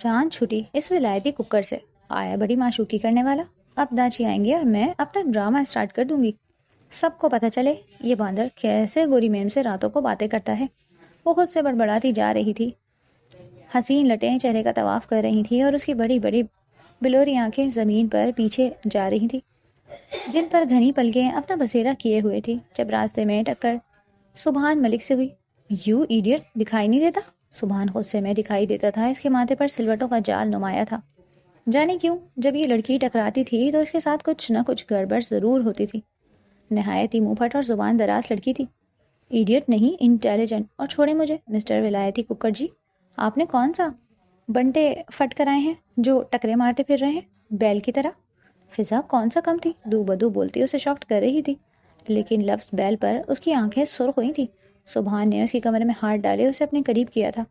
چاند چھٹی اس ولایتی ککر سے آیا بڑی معشوقی کرنے والا. اب داچی آئیں گے اور میں اپنا ڈرامہ اسٹارٹ کر دوں گی. سب کو پتہ چلے یہ باندر کیسے گوری میم سے راتوں کو باتیں کرتا ہے. وہ خود سے بڑبڑاتی جا رہی تھی. حسین لٹیں چہرے کا طواف کر رہی تھی اور اس کی بڑی بڑی بلوری آنکھیں زمین پر پیچھے جا رہی تھی جن پر گھنی پلکیں اپنا بسیرا کیے ہوئے تھی. جب راستے میں ٹکر سبحان ملک سے ہوئی. یو ایڈیٹ دکھائی نہیں دیتا. سبحان غصے میں دکھائی دیتا تھا. اس کے ماتھے پر سلوٹوں کا جال نمایاں تھا. جانے کیوں جب یہ لڑکی ٹکراتی تھی تو اس کے ساتھ کچھ نہ کچھ گڑبڑ ضرور ہوتی تھی. نہایت ہی منہ پھٹ اور زبان دراز لڑکی تھی. ایڈیٹ نہیں انٹیلیجنٹ. اور چھوڑے مجھے مسٹر ولایتی ککر جی. آپ نے کون سا بنٹے فٹ کرائے ہیں جو ٹکرے مارتے پھر رہے ہیں بیل کی طرح؟ فضا کون سا کم تھی دو بدو بولتی اسے شاکٹ کر رہی تھی. لیکن لفظ بیل پر اس کی آنکھیں سرخ ہوئی تھیں. سبحان نے اس کی کمرے میں ہاتھ ڈالے اسے اپنے قریب کیا تھا.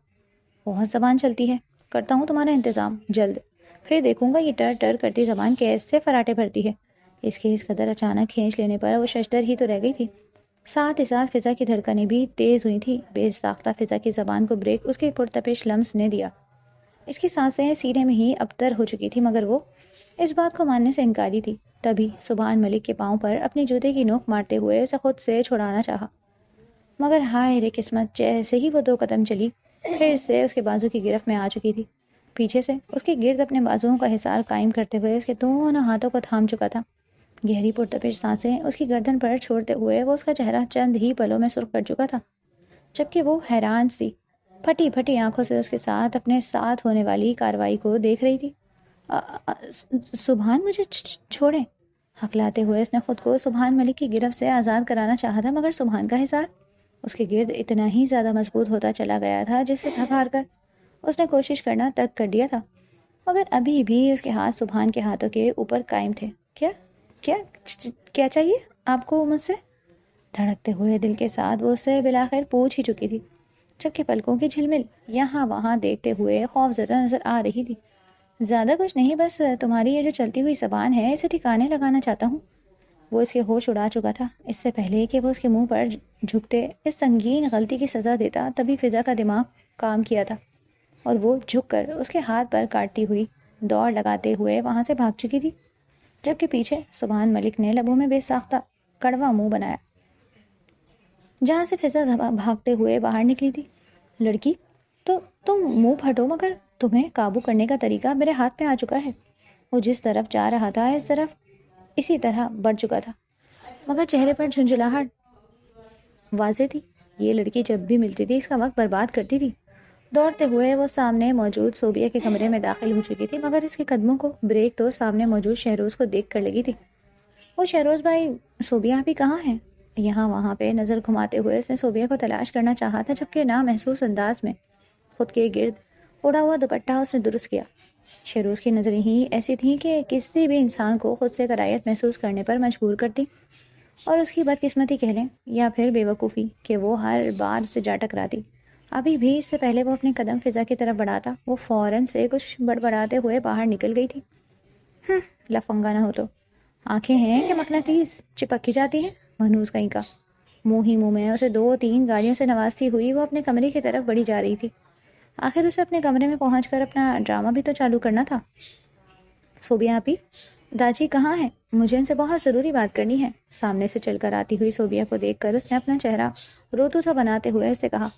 بہت زبان چلتی ہے. کرتا ہوں تمہارا انتظام جلد. پھر دیکھوں گا یہ ٹر ٹر کرتی زبان کیسے فراٹے بھرتی ہے. اس کے اس قدر اچانک کھینچ لینے پر وہ ششدر ہی تو رہ گئی تھی. ساتھ ہی ساتھ فضا کی دھڑکنیں بھی تیز ہوئی تھیں. بے ساختہ فضا کی زبان کو بریک اس کے پرتپش لمس نے دیا. اس کی سانسیں سینے میں ہی ابتر ہو چکی تھی مگر وہ اس بات کو ماننے سے انکاری تھی. تبھی سبحان ملک کے پاؤں پر اپنی جوتے کی نوک مارتے ہوئے اسے خود سے چھڑانا چاہا مگر ہائے رے قسمت. جیسے ہی وہ 2 قدم چلی پھر سے اس کے بازو کی گرفت میں آ چکی تھی. پیچھے سے اس کے گرد اپنے بازوؤں کا حصار قائم کرتے ہوئے اس کے دونوں ہاتھوں کو تھام چکا تھا. گہری پرتپش سانسیں اس کی گردن پر چھوڑتے ہوئے وہ اس کا چہرہ چند ہی پلوں میں سرخ کر چکا تھا جبکہ وہ حیران سی پھٹی پھٹی آنکھوں سے اس کے ساتھ اپنے ساتھ ہونے والی کارروائی کو دیکھ رہی تھی. سبحان مجھے چھوڑیں. ہکلاتے ہوئے اس نے خود کو سبحان ملک کی گرفت سے آزاد کرانا چاہا تھا مگر سبحان کا حصار اس کے گرد اتنا ہی زیادہ مضبوط ہوتا چلا گیا تھا جس سے تھک ہار کر اس نے کوشش کرنا ترک کر دیا تھا. مگر ابھی بھی اس کے ہاتھ سبحان کے ہاتھوں کے اوپر قائم تھے. کیا کیا کیا چاہیے آپ کو مجھ سے؟ دھڑکتے ہوئے دل کے ساتھ وہ اس سے بلاخر پوچھ ہی چکی تھی جبکہ پلکوں کی جھلمل یہاں وہاں دیکھتے ہوئے خوف زدہ نظر آ رہی تھی. زیادہ کچھ نہیں بس تمہاری یہ جو چلتی ہوئی زبان ہے اسے ٹھکانے لگانا چاہتا ہوں. وہ اس کے ہوش اڑا چکا تھا. اس سے پہلے کہ وہ اس کے منہ پر جھکتے اس سنگین غلطی کی سزا دیتا تبھی فضا کا دماغ کام کیا تھا اور وہ جھک کر اس کے ہاتھ پر کاٹتی ہوئی دوڑ لگاتے ہوئے وہاں سے بھاگ چکی تھی جبکہ پیچھے سبحان ملک نے لبوں میں بے ساختہ کڑوا منہ بنایا جہاں سے فضا بھاگتے ہوئے باہر نکلی تھی. لڑکی تو تم منہ پھٹو مگر تمہیں قابو کرنے کا طریقہ میرے ہاتھ میں آ چکا ہے. وہ جس طرف جا رہا تھا اس طرف اسی طرح بڑھ چکا تھا مگر چہرے پر جھنجھلاہٹ واضح تھی. یہ لڑکی جب بھی ملتی تھی اس کا وقت برباد کرتی تھی. دوڑتے ہوئے وہ سامنے موجود صوبیہ کے کمرے میں داخل ہو چکی تھی مگر اس کے قدموں کو بریک تو سامنے موجود شہروز کو دیکھ کر لگی تھی. وہ شہروز بھائی صوبیہ بھی کہاں ہیں؟ یہاں وہاں پہ نظر گھماتے ہوئے اس نے صوبیہ کو تلاش کرنا چاہا تھا جبکہ نامحسوس انداز میں خود کے گرد اڑا ہوا دوپٹہ اس نے درست کیا. شہروز کی نظریں ہی ایسی تھیں کہ کسی بھی انسان کو خود سے کرائیت محسوس کرنے پر مجبور کرتی اور اس کی بدقسمتی کہہ لیں یا پھر بے وقوفی کہ وہ ہر بار اسے جا ٹکراتی. ابھی بھی اس سے پہلے وہ اپنے قدم فضا کی طرف بڑھاتا وہ فوراً سے کچھ بڑبڑاتے ہوئے باہر نکل گئی تھی. لفنگا نہ ہو تو آنکھیں ہیں کہ مقناطیس چپک کی جاتی ہیں منحوس کہیں کا. منہ ہی منہ میں اسے 2-3 گالیوں سے نوازتی ہوئی وہ اپنے کمرے کی طرف بڑھی جا رہی تھی. آخر اسے اپنے کمرے میں پہنچ کر اپنا ڈرامہ بھی تو چالو کرنا تھا. صوبیہ آپی داجی کہاں ہے؟ مجھے ان سے بہت ضروری بات کرنی ہے. سامنے سے چل کر آتی ہوئی صوبیہ کو دیکھ کر اس نے اپنا چہرہ روتو سا بناتے ہوئے اسے کہا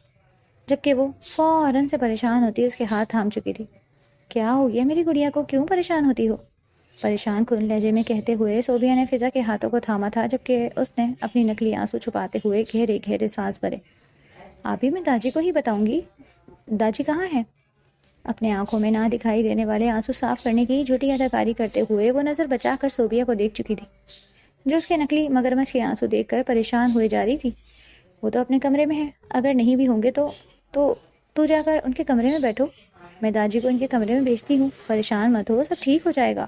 جبکہ وہ فوراً سے پریشان ہوتی اس کے ہاتھ تھام چکی تھی. کیا ہو گیا میری گڑیا کو؟ کیوں پریشان ہوتی ہو؟ پریشان کن لہجے میں کہتے ہوئے صوبیہ نے فضا کے ہاتھوں کو تھاما تھا جبکہ اس نے اپنی نکلی آنسو چھپاتے ہوئے گہرے گہرے سانس بھرے. آپی میں داجی کو ہی بتاؤں گی. داجی کہاں ہے؟ اپنے آنکھوں میں نہ دکھائی دینے والے آنسو صاف کرنے کی جھوٹی اداکاری کرتے ہوئے وہ نظر بچا کر صوبیہ کو دیکھ چکی تھی جو اس کے نکلی مگرمچھ کے آنسو دیکھ کر پریشان ہوئے جا رہی تھی. وہ تو اپنے کمرے میں ہے. اگر نہیں بھی ہوں گے تو جا کر ان کے کمرے میں بیٹھو. میں داجی کو ان کے کمرے میں بھیجتی ہوں. پریشان مت ہو سب ٹھیک ہو جائے گا.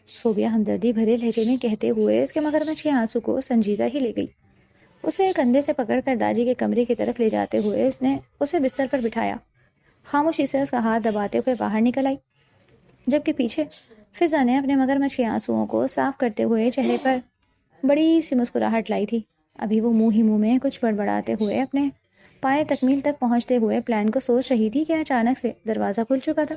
صوبیہ ہمدردی بھرے لہجے میں کہتے ہوئے اس کے مگرمچھ کے آنسو کو سنجیدہ ہی لے گئی. اسے ایک کندھے سے پکڑ کر داجی کے کمرے کی طرف لے جاتے ہوئے اس نے اسے بستر پر بٹھایا. خاموشی سے اس کا ہاتھ دباتے ہوئے باہر نکل آئی جبکہ پیچھے فضا نے اپنے مگرمچھ کے آنسوؤں کو صاف کرتے ہوئے چہرے پر بڑی سی مسکراہٹ لائی تھی. ابھی وہ منہ ہی منہ میں کچھ بڑبڑاتے ہوئے اپنے پائے تکمیل تک پہنچتے ہوئے پلان کو سوچ رہی تھی کہ اچانک سے دروازہ کھل چکا تھا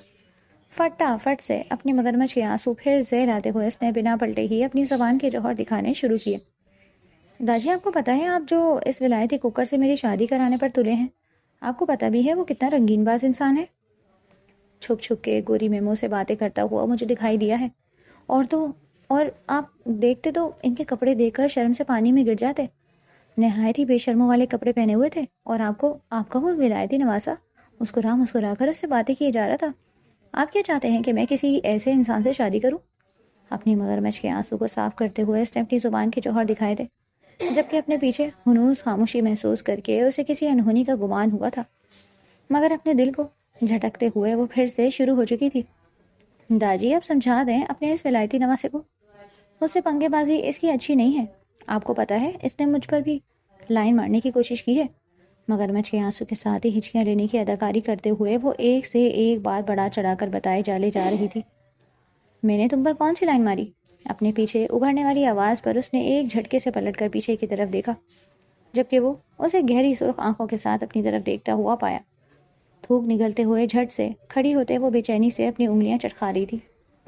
فٹافٹ سے اپنی مگرمچھ کے آنسو پھر سے لاتے ہوئے اس نے بنا پلٹے ہی اپنی زبان کے جوہر دکھانے شروع کیے۔ داجی آپ کو پتہ ہے آپ جو اس ولایتی کوکر سے میری شادی کرانے پر تلے ہیں، آپ کو پتہ بھی ہے وہ کتنا رنگین باز انسان ہے؟ چھپ چھپ کے گوری میمو سے باتیں کرتا ہوا مجھے دکھائی دیا ہے، اور آپ دیکھتے تو ان کے کپڑے دیکھ کر شرم سے پانی میں گر جاتے۔ نہایت ہی بے شرموں والے کپڑے پہنے ہوئے تھے، اور آپ کا وہ ولایتی نواسا مسکرا کر اس سے باتیں کیے جا رہا تھا۔ آپ کیا چاہتے ہیں کہ میں کسی ایسے انسان سے شادی کروں؟ اپنی مگرمچھ کے آنسو کو صاف کرتے ہوئے اس نے اپنی زبان کے جوہر دکھائے تھے، جبکہ اپنے پیچھے ہنوز خاموشی محسوس کر کے اسے کسی انہونی کا گمان ہوا تھا، مگر اپنے دل کو جھٹکتے ہوئے وہ پھر سے شروع ہو چکی تھی۔ داجی اب سمجھا دیں اپنے اس ولایتی نواسے کو، مجھ سے پنگے بازی اس کی اچھی نہیں ہے۔ آپ کو پتہ ہے اس نے مجھ پر بھی لائن مارنے کی کوشش کی ہے۔ مگرمچھ کے آنسو کے ساتھ ہی ہچکیاں لینے کی اداکاری کرتے ہوئے وہ ایک سے ایک بات بڑھا چڑھا کر بتائے جا رہی تھی۔ میں نے تم پر کون سی لائن ماری؟ اپنے پیچھے ابھرنے والی آواز پر اس نے ایک جھٹکے سے پلٹ کر پیچھے کی طرف دیکھا، جبکہ وہ اسے گہری سرخ آنکھوں کے ساتھ اپنی طرف دیکھتا ہوا پایا۔ تھوک نگلتے ہوئے جھٹ سے کھڑی ہوتے وہ بے چینی سے اپنی انگلیاں چٹکا رہی تھی۔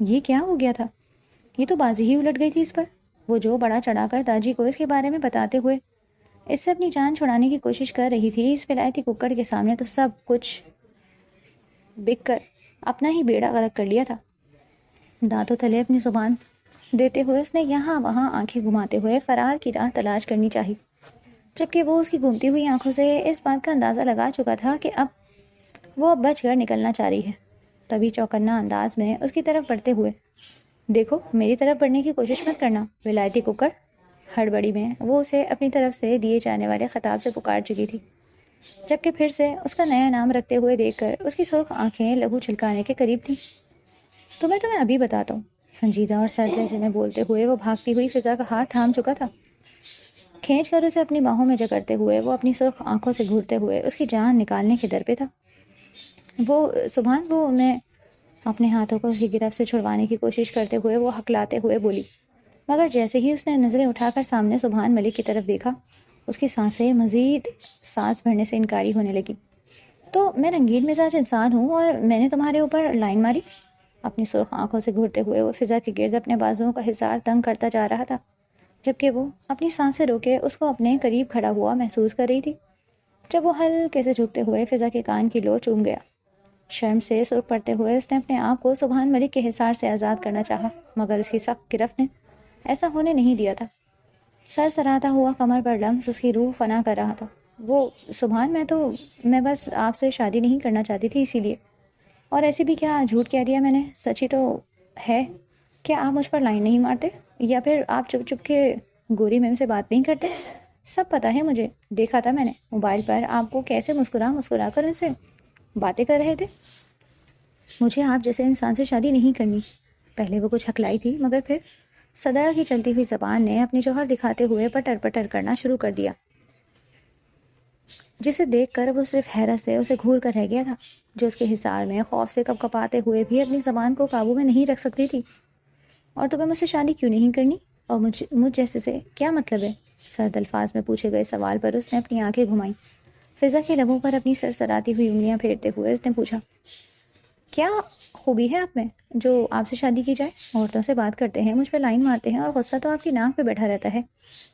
یہ کیا ہو گیا تھا؟ یہ تو بازی ہی الٹ گئی تھی اس پر۔ وہ جو بڑا چڑھا کر داجی کو اس کے بارے میں بتاتے ہوئے اس سے اپنی جان چھڑانے کی کوشش کر رہی تھی، اس ولایتی ککڑ کے سامنے تو سب کچھ بک کر اپنا ہی بیڑا غرق کر لیا تھا۔ دانتوں تلے اپنی زبان دیتے ہوئے اس نے یہاں وہاں آنکھیں گھماتے ہوئے فرار کی راہ تلاش کرنی چاہی، جبکہ وہ اس کی گھومتی ہوئی آنکھوں سے اس بات کا اندازہ لگا چکا تھا کہ وہ اب بچ کر نکلنا چاہ رہی ہے۔ تبھی چوکنا انداز میں اس کی طرف بڑھتے ہوئے، دیکھو میری طرف بڑھنے کی کوشش مت کرنا ولایتی ککڑ۔ ہڑبڑی میں وہ اسے اپنی طرف سے دیے جانے والے خطاب سے پکار چکی تھی، جبکہ پھر سے اس کا نیا نام رکھتے ہوئے دیکھ کر اس کی سرخ آنکھیں لہو چھلکانے کے قریب تھیں۔ تمہیں ابھی بتاتا ہوں، سنجیدہ اور سرد لہجے میں بولتے ہوئے وہ بھاگتی ہوئی فضا کا ہاتھ تھام چکا تھا۔ کھینچ کر اسے اپنی باہوں میں جکڑتے ہوئے وہ اپنی سرخ آنکھوں سے گھورتے ہوئے اس کی جان نکالنے کے در پہ تھا۔ وہ میں اپنے ہاتھوں کو اس کی گرفت سے چھڑوانے کی کوشش کرتے ہوئے وہ ہکلاتے ہوئے بولی، مگر جیسے ہی اس نے نظریں اٹھا کر سامنے سبحان ملک کی طرف دیکھا، اس کی سانسیں مزید سانس بھرنے سے انکاری ہونے لگی۔ تو میں رنگین مزاج انسان ہوں اور میں نے تمہارے اوپر لائن ماری؟ اپنی سرخ آنکھوں سے گھورتے ہوئے وہ فضا کے گرد اپنے بازوؤں کا حصار تنگ کرتا جا رہا تھا، جبکہ وہ اپنی سانسیں روکے اس کو اپنے قریب کھڑا ہوا محسوس کر رہی تھی۔ جب وہ ہلکے سے جھکتے ہوئے فضا کے کان کی لو چوم گیا، شرم سے سرخ پڑتے ہوئے اس نے اپنے آپ کو سبحان ملک کے حصار سے آزاد کرنا چاہا، مگر اس کی سخت گرفت نے ایسا ہونے نہیں دیا تھا۔ سر سراتا ہوا کمر پر لمس اس کی روح فنا کر رہا تھا۔ وہ سبحان میں بس آپ سے شادی نہیں کرنا چاہتی تھی، اسی لیے۔ اور ایسے بھی کیا جھوٹ کہہ دیا میں نے، سچ ہی تو ہے۔ کیا آپ مجھ پر لائن نہیں مارتے، یا پھر آپ چپ چپ کے گوری میم سے بات نہیں کرتے؟ سب پتہ ہے مجھے، دیکھا تھا میں نے موبائل پر آپ کو کیسے مسکرا کر ان سے باتیں کر رہے تھے۔ مجھے آپ جیسے انسان سے شادی نہیں کرنی۔ پہلے وہ کچھ ہکلائی تھی، مگر پھر صدا کی چلتی ہوئی زبان نے اپنی جوہر دکھاتے ہوئے پٹر پٹر کرنا شروع کر دیا، جسے دیکھ کر وہ صرف حیرت سے اسے گھور کر رہ گیا تھا، جو اس کے حصار میں خوف سے کپ کپاتے ہوئے بھی اپنی زبان کو قابو میں نہیں رکھ سکتی تھی۔ اور تمہیں مجھ سے شادی کیوں نہیں کرنی، اور مجھ جیسے سے کیا مطلب ہے؟ سرد الفاظ میں پوچھے گئے سوال پر اس نے اپنی آنکھیں گھمائیں، فضا کے لبوں پر اپنی سرسراتی ہوئی انگلیاں پھیرتے ہوئے اس نے پوچھا، کیا خوبی ہے آپ میں جو آپ سے شادی کی جائے؟ عورتوں سے بات کرتے ہیں، مجھ پہ لائن مارتے ہیں، اور غصہ تو آپ کی ناک پہ بیٹھا رہتا ہے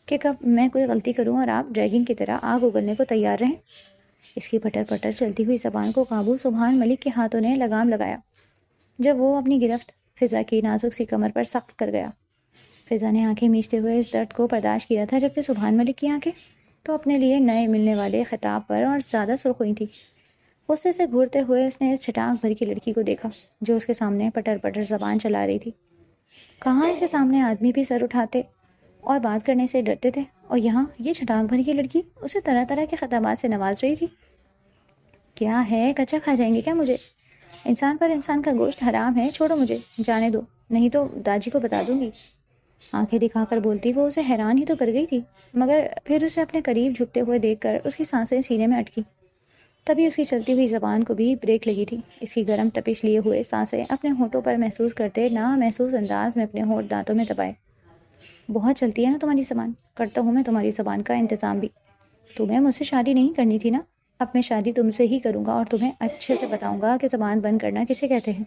کہ کب میں کوئی غلطی کروں اور آپ ڈریگن کی طرح آگ اگلنے کو تیار رہیں۔ اس کی پٹر پٹر چلتی ہوئی زبان کو قابو سبحان ملک کے ہاتھوں نے لگام لگایا، جب وہ اپنی گرفت فضا کی نازک سی کمر پر سخت کر گیا۔ فضا نے آنکھیں میچتے ہوئے اس درد کو برداشت کیا تھا، جبکہ سبحان ملک کی آنکھیں تو اپنے لیے نئے ملنے والے خطاب پر اور زیادہ سرخ ہوئی تھی۔ غصے سے گھورتے ہوئے اس نے اس چھٹانک بھر کی لڑکی کو دیکھا جو اس کے سامنے پٹر پٹر زبان چلا رہی تھی۔ کہاں اس کے سامنے آدمی بھی سر اٹھاتے اور بات کرنے سے ڈرتے تھے، اور یہاں یہ چھٹانک بھر کی لڑکی اسے طرح طرح کے خطابات سے نواز رہی تھی۔ کیا ہے، کچا کھا جائیں گے کیا مجھے؟ انسان پر انسان کا گوشت حرام ہے، چھوڑو مجھے، جانے دو، نہیں تو داجی کو بتا دوں گی۔ آنکھیں دکھا کر بولتی وہ اسے حیران ہی تو کر گئی تھی، مگر پھر اسے اپنے قریب جھکتے ہوئے دیکھ کر اس کی سانسیں سینے میں اٹکی۔ تبھی اس کی چلتی ہوئی زبان کو بھی بریک لگی تھی۔ اس کی گرم تپش لیے ہوئے سانسیں اپنے ہونٹوں پر محسوس کرتے نامحسوس انداز میں اپنے ہونٹ دانتوں میں دبائے۔ بہت چلتی ہے نا تمہاری زبان، کرتا ہوں میں تمہاری زبان کا انتظام بھی۔ تمہیں مجھ سے شادی نہیں کرنی تھی نا، اب میں شادی تم سے ہی کروں گا، اور تمہیں اچھے سے بتاؤں گا کہ زبان بند کرنا کسے کہتے ہیں۔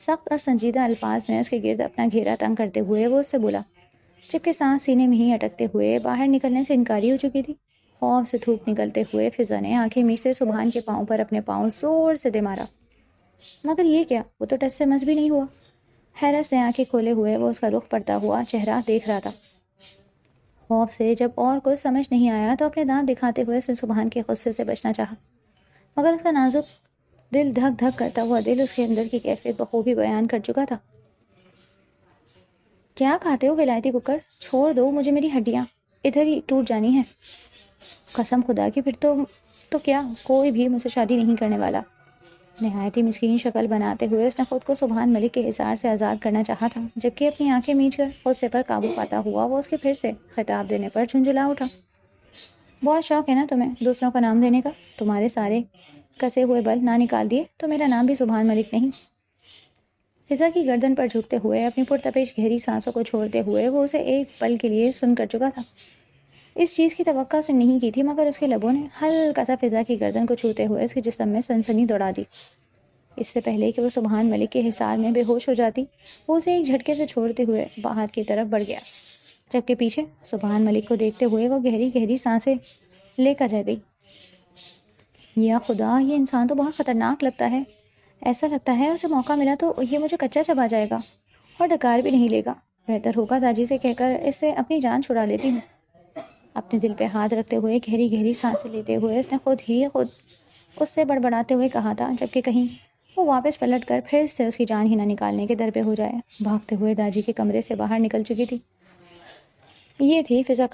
سخت اور سنجیدہ الفاظ میں اس کے گرد اپنا گھیرا تنگ کرتے ہوئے وہ اس سے بولا، جبکہ سانس سینے میں ہی اٹکتے ہوئے باہر نکلنے سے انکاری ہو چکی تھی۔ خوف سے تھوک نکلتے ہوئے فضا نے آنکھیں میچتے سبحان کے پاؤں پر اپنے پاؤں زور سے دے مارا، مگر یہ کیا، وہ تو ٹچ سے مس بھی نہیں ہوا۔ حیرت سے آنکھیں کھولے ہوئے وہ اس کا رخ پڑتا ہوا چہرہ دیکھ رہا تھا۔ خوف سے جب اور کچھ سمجھ نہیں آیا تو اپنے دانت دکھاتے ہوئے اس نے سبحان کے غصے سے بچنا چاہا، مگر اس کا نازک دل دھک دھک کرتا ہوا دل اس کے اندر کی کیفیت بخوبی بیان کر چکا تھا۔ کیا کھاتے ہو ولایتی ککڑ، چھوڑ دو مجھے، میری ہڈیاں ادھر ہی ٹوٹ جانی ہیں۔ قسم خدا کی، پھر تو کیا کوئی بھی مجھ سے شادی نہیں کرنے والا۔ نہایت ہی مسکین شکل بناتے ہوئے اس نے خود کو سبحان ملک کے حصار سے آزاد کرنا چاہا تھا، جبکہ اپنی آنکھیں میچ کر خود سے پر قابو پاتا ہوا وہ اس کے پھر سے خطاب دینے پر جھنجھلا اٹھا۔ بہت شوق ہے نا تمہیں دوسروں کا نام دینے کا، تمہارے سارے کسے ہوئے بل نہ نکال دیے تو میرا نام بھی سبحان ملک نہیں۔ فضا کی گردن پر جھکتے ہوئے اپنی پرتپش گہری سانسوں کو چھوڑتے ہوئے وہ اسے ایک پل کے لیے سن کر چکا تھا۔ اس چیز کی توقع اسے نہیں کی تھی، مگر اس کے لبوں نے ہلکا سا فضا کی گردن کو چھوتے ہوئے اس کے جسم میں سنسنی دوڑا دی۔ اس سے پہلے کہ وہ سبحان ملک کے حصار میں بے ہوش ہو جاتی، وہ اسے ایک جھٹکے سے چھوڑتے ہوئے باہر کی طرف بڑھ گیا، جبکہ پیچھے سبحان ملک کو دیکھتے ہوئے وہ گہری گہری سانسیں لے کر رہ گئی۔ یا خدا، یہ انسان تو بہت خطرناک لگتا ہے، ایسا لگتا ہے اسے موقع ملا تو یہ مجھے کچا چبا جائے گا اور ڈکار بھی نہیں لے گا۔ بہتر ہوگا داجی سے کہہ کر اس سے اپنی جان چھڑا لیتی ہوں۔ اپنے دل پہ ہاتھ رکھتے ہوئے گہری گہری سانسیں لیتے ہوئے اس نے خود اس سے بڑبڑاتے ہوئے کہا تھا، جبکہ کہیں وہ واپس پلٹ کر پھر سے اس کی جان ہی نہ نکالنے کے در پہ ہو جائے۔ بھاگتے ہوئے داجی کے کمرے سے باہر نکل چکی تھی۔ یہ تھی فضا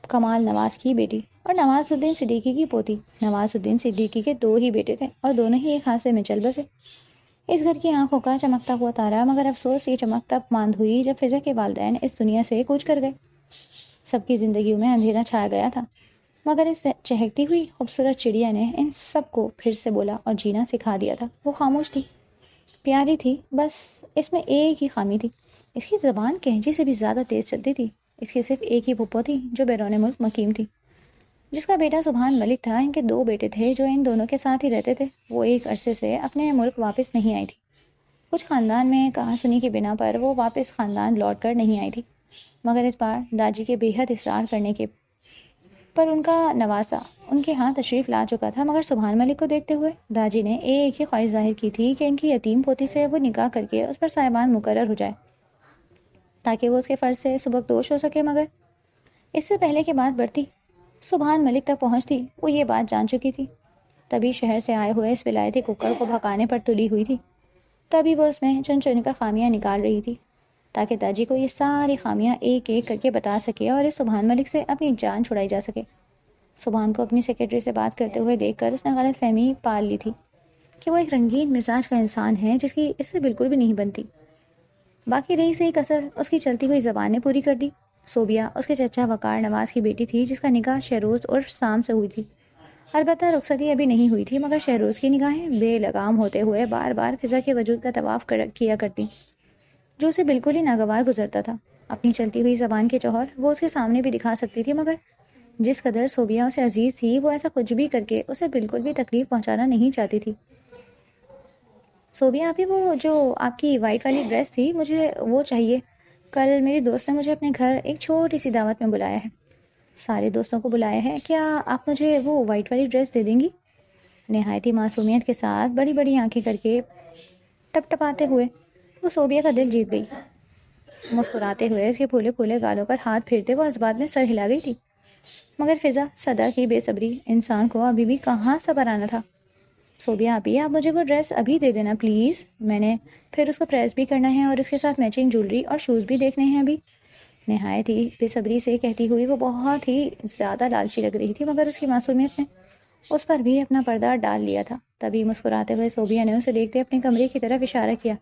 کمال نواز کی بیٹی اور نواز الدین صدیقی کی پوتی۔ نواز الدین صدیقی کے 2 ہی بیٹے تھے اور دونوں ہی ایک ہاتھ سے مچل بسے۔ اس گھر کی آنکھوں کا چمکتا ہوا تارا، مگر افسوس یہ چمک تب ماند ہوئی جب فضا کے والدین اس دنیا سے کوچ کر گئے۔ سب کی زندگیوں میں اندھیرا چھایا گیا تھا، مگر اس چہکتی ہوئی خوبصورت چڑیا نے ان سب کو پھر سے بولا اور جینا سکھا دیا تھا۔ وہ خاموش تھی، پیاری تھی، بس اس میں ایک ہی خامی تھی، اس کی زبان کینچی سے بھی زیادہ تیز چلتی تھی۔ اس کی صرف ایک ہی پھپھو تھی جو بیرون ملک مقیم تھی، جس کا بیٹا سبحان ملک تھا۔ ان کے 2 بیٹے تھے جو ان دونوں کے ساتھ ہی رہتے تھے۔ وہ ایک عرصے سے اپنے ملک واپس نہیں آئی تھی، کچھ خاندان میں کہا سنی کی بنا پر وہ واپس خاندان لوٹ کر نہیں آئی تھی، مگر اس بار داجی کے بے حد اصرار کرنے کے پر ان کا نواسا ان کے ہاں تشریف لا چکا تھا۔ مگر سبحان ملک کو دیکھتے ہوئے داجی نے ایک ہی خواہش ظاہر کی تھی کہ ان کی یتیم پوتی سے وہ نکاح کر کے اس پر صاحبان مقرر ہو جائے تاکہ وہ اس کے فرض سے سبکدوش ہو سکے۔ مگر اس سے پہلے کہ بات بڑھتی سبحان ملک تک پہنچتی، وہ یہ بات جان چکی تھی۔ تبھی شہر سے آئے ہوئے اس ولایتی ککڑ کو بھگانے پر تلی ہوئی تھی، تبھی وہ اس میں چن چن کر خامیاں نکال رہی تھی تاکہ داجی کو یہ ساری خامیاں ایک ایک کر کے بتا سکے اور اس سبحان ملک سے اپنی جان چھڑائی جا سکے۔ سبحان کو اپنی سیکرٹری سے بات کرتے ہوئے دیکھ کر اس نے غلط فہمی پال لی تھی کہ وہ ایک رنگین مزاج کا انسان ہے جس کی اس سے بالکل بھی نہیں بنتی۔ باقی رہی سے ایک اثر اس کی چلتی ہوئی زبان نے پوری کر دی۔ صوبیہ اس کے چچا وقار نواز کی بیٹی تھی، جس کا نکاح شہروز اور سام سے ہوئی تھی۔ البتہ رخصتی ابھی نہیں ہوئی تھی، مگر شہروز کی نگاہیں بے لگام ہوتے ہوئے بار بار فضا کے وجود کا طواف کیا کرتی، جو اسے بالکل ہی ناگوار گزرتا تھا۔ اپنی چلتی ہوئی زبان کے جوہر وہ اس کے سامنے بھی دکھا سکتی تھی، مگر جس قدر صوبیہ اسے عزیز تھی وہ ایسا کچھ بھی کر کے اسے بالکل بھی تکلیف پہنچانا نہیں چاہتی تھی۔ صوبیہ آپ ہی، وہ جو آپ کی وائٹ والی ڈریس تھی، مجھے وہ چاہیے۔ کل میری دوست نے مجھے اپنے گھر ایک چھوٹی سی دعوت میں بلایا ہے، سارے دوستوں کو بلایا ہے، کیا آپ مجھے وہ وائٹ والی ڈریس دے دیں گی؟ نہایت ہی معصومیت کے ساتھ بڑی بڑی آنکھیں کر کے ٹپ ٹپاتے ہوئے وہ صوبیہ کا دل جیت گئی۔ مسکراتے ہوئے اس کے پھولے پھولے گالوں پر ہاتھ پھیرتے وہ اس بات میں سر ہلا گئی تھی، مگر فضا صدا کی بے صبری انسان کو ابھی بھی کہاں صبر آنا تھا۔ صوبیہ آپ مجھے وہ ڈریس ابھی دے دینا پلیز، میں نے پھر اس کو پریس بھی کرنا ہے اور اس کے ساتھ میچنگ جولری اور شوز بھی دیکھنے ہیں ابھی۔ نہایت ہی بے صبری سے کہتی ہوئی وہ بہت ہی زیادہ لالچی لگ رہی تھی، مگر اس کی معصومیت نے اس پر بھی اپنا پردہ ڈال لیا تھا۔ تبھی مسکراتے ہوئے صوبیہ نے اسے دیکھتے اپنے کمرے کی طرف اشارہ کیا۔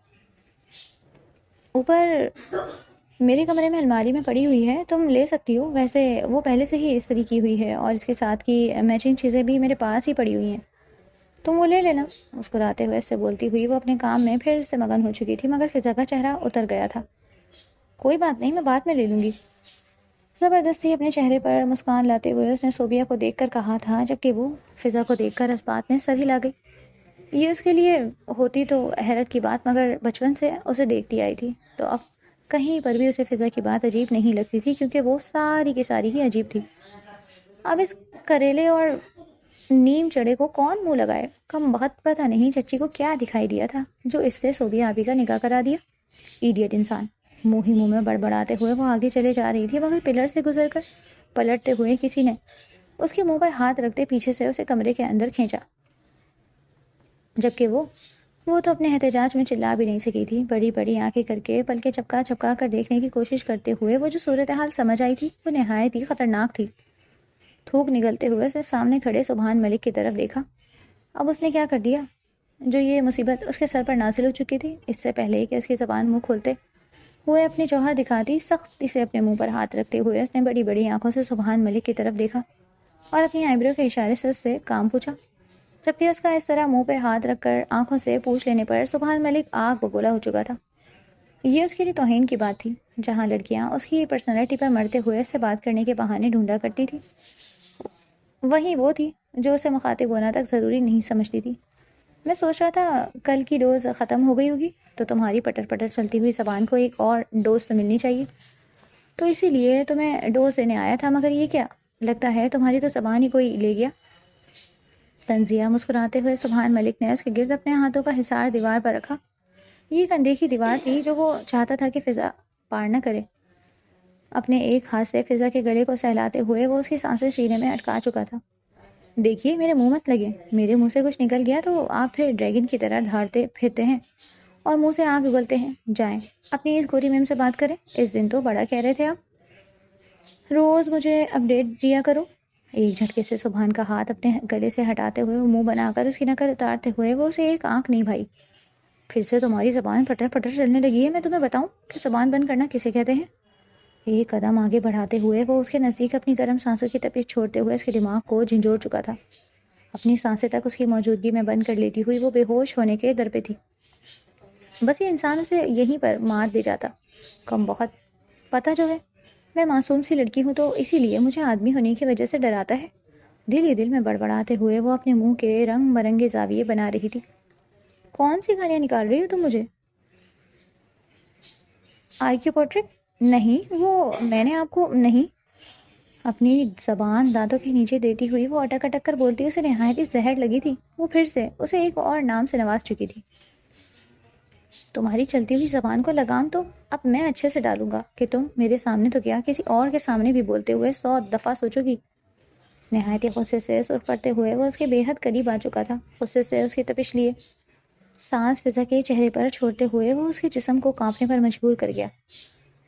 اوپر میرے کمرے میں الماری میں پڑی ہوئی ہے، تم لے سکتی ہو، ویسے وہ پہلے سے ہی استری کی ہوئی ہے اور اس کے ساتھ کی میچنگ چیزیں بھی میرے پاس ہی پڑی ہوئی ہیں، تم وہ لے لینا۔ مسکراتے ہوئے اس سے بولتی ہوئی وہ اپنے کام میں پھر سے مگن ہو چکی تھی، مگر فضا کا چہرہ اتر گیا تھا۔ کوئی بات نہیں، میں بعد میں لے لوں گی، زبردستی اپنے چہرے پر مسکان لاتے ہوئے اس نے صوبیہ کو دیکھ کر کہا تھا، جبکہ وہ فضا کو دیکھ کر اس بات میں سر ہلا گئی۔ یہ اس کے لیے ہوتی تو حیرت کی بات، مگر بچپن سے اسے دیکھتی آئی تھی تو اب کہیں پر بھی اسے فضا کی بات عجیب نہیں لگتی تھی، کیونکہ وہ ساری کی ساری ہی عجیب تھی۔ اب اس کریلے اور نیم چڑے کو کون منہ لگائے؟ کم بخت پتہ نہیں چچی کو کیا دکھائی دیا تھا جو اس سے صوبیہ آپی کا نکاح کرا دیا۔ ایڈیٹ انسان! منہ ہی منہ میں بڑبڑاتے ہوئے وہ آگے چلے جا رہی تھی، مگر پلر سے گزر کر پلٹتے ہوئے کسی نے اس کے منہ پر ہاتھ رکھتے پیچھے سے اسے کمرے کے اندر کھینچا، جبکہ وہ تو اپنے احتجاج میں چلا بھی نہیں سکی تھی۔ بڑی بڑی آنکھیں کر کے پلکیں چپکا چپکا کر دیکھنے کی کوشش کرتے ہوئے وہ جو صورتحال سمجھ آئی تھی وہ نہایت ہی خطرناک تھی۔ تھوک نگلتے ہوئے اسے سامنے کھڑے سبحان ملک کی طرف دیکھا۔ اب اس نے کیا کر دیا جو یہ مصیبت اس کے سر پر نازل ہو چکی تھی؟ اس سے پہلے کہ اس کی زبان منہ کھولتے ہوئے اپنی جوہر دکھاتی، سختی سے اپنے منہ پر ہاتھ رکھتے ہوئے اس نے بڑی بڑی آنکھوں سے سبحان ملک کی طرف دیکھا اور اپنی آئیبرو کے اشارے سے اس سے کام پوچھا، جبکہ اس کا اس طرح منہ پہ ہاتھ رکھ کر آنکھوں سے پوچھ لینے پر سبحان ملک آگ بگولا ہو چکا تھا۔ یہ اس کے لیے توہین کی بات تھی۔ جہاں لڑکیاں اس کی پرسنالٹی پر مرتے ہوئے اس سے بات کرنے کے بہانے ڈھونڈا کرتی تھی، وہیں وہ تھی جو اسے مخاطب ہونا تک ضروری نہیں سمجھتی تھی۔ میں سوچ رہا تھا کل کی ڈوز ختم ہو گئی ہوگی تو تمہاری پٹر پٹر چلتی ہوئی زبان کو ایک اور ڈوز تو ملنی چاہیے، تو اسی لیے تمہیں ڈوز دینے آیا تھا، مگر یہ کیا؟ لگتا ہے تمہاری تو زبان ہی کوئی لے گیا۔ تنزیہ مسکراتے ہوئے سبحان ملک نے اس کے گرد اپنے ہاتھوں کا حصار دیوار پر رکھا۔ یہ ایک اندیکھی دیوار تھی جو وہ چاہتا تھا کہ فضا پار نہ کرے۔ اپنے ایک ہاتھ سے فضا کے گلے کو سہلاتے ہوئے وہ اس کی سانسیں سینے میں اٹکا چکا تھا۔ دیکھیے میرے منہ مت لگے، میرے منہ سے کچھ نکل گیا تو آپ پھر ڈریگن کی طرح دھاڑتے پھرتے ہیں اور منہ سے آگ اگلتے ہیں۔ جائیں اپنی اس گوری میم سے بات کریں، اس دن تو بڑا کہہ رہے تھے آپ، روز مجھے اپڈیٹ دیا کرو۔ ایک جھٹکے سے سبحان کا ہاتھ اپنے گلے سے ہٹاتے ہوئے وہ منہ بنا کر اس کی نقل اتارتے ہوئے وہ اسے ایک آنکھ نہیں بھائی۔ پھر سے تمہاری زبان پٹر پٹر چلنے لگی ہے، میں تمہیں بتاؤں کہ زبان بند کرنا کسے کہتے ہیں؟ ایک قدم آگے بڑھاتے ہوئے وہ اس کے نزدیک اپنی گرم سانسوں کی تپش چھوڑتے ہوئے اس کے دماغ کو جھنجھوڑ چکا تھا۔ اپنی سانسیں تک اس کی موجودگی میں بند کر لیتی ہوئی وہ بے ہوش ہونے کے در پہ تھی۔ بس یہ انسان اسے یہیں پر مات دے جاتا۔ کم بخت پتہ جو ہے میں معصوم سی لڑکی ہوں تو اسی لیے مجھے آدمی ہونے کی وجہ سے ڈراتا ہے۔ دل ہی دل میں بڑبڑاتے ہوئے وہ اپنے منہ کے رنگ برنگے زاویے بنا رہی تھی۔ کون سی گالیاں نکال رہی ہو تم مجھے؟ آئی کیو پورٹریٹ؟ نہیں وہ میں نے آپ کو نہیں۔ اپنی زبان دانتوں کے نیچے دیتی ہوئی وہ اٹک اٹک کر بولتی، اسے نہایت ہی زہر لگی تھی۔ وہ پھر سے اسے ایک اور نام سے نواز چکی تھی۔ تمہاری چلتی ہوئی زبان کو لگام تو اب میں اچھے سے ڈالوں گا کہ تم میرے سامنے تو کیا کسی اور کے سامنے بھی بولتے ہوئے 100 دفعہ سوچو گی۔ نہایت ہی غصے سے سرخ پڑتے ہوئے وہ اس کے بے حد قریب آ چکا تھا۔ غصے سے اس کی تپش لیے سانس فضا کے چہرے پر چھوڑتے ہوئے وہ اس کے جسم کو کانپنے پر مجبور کر گیا۔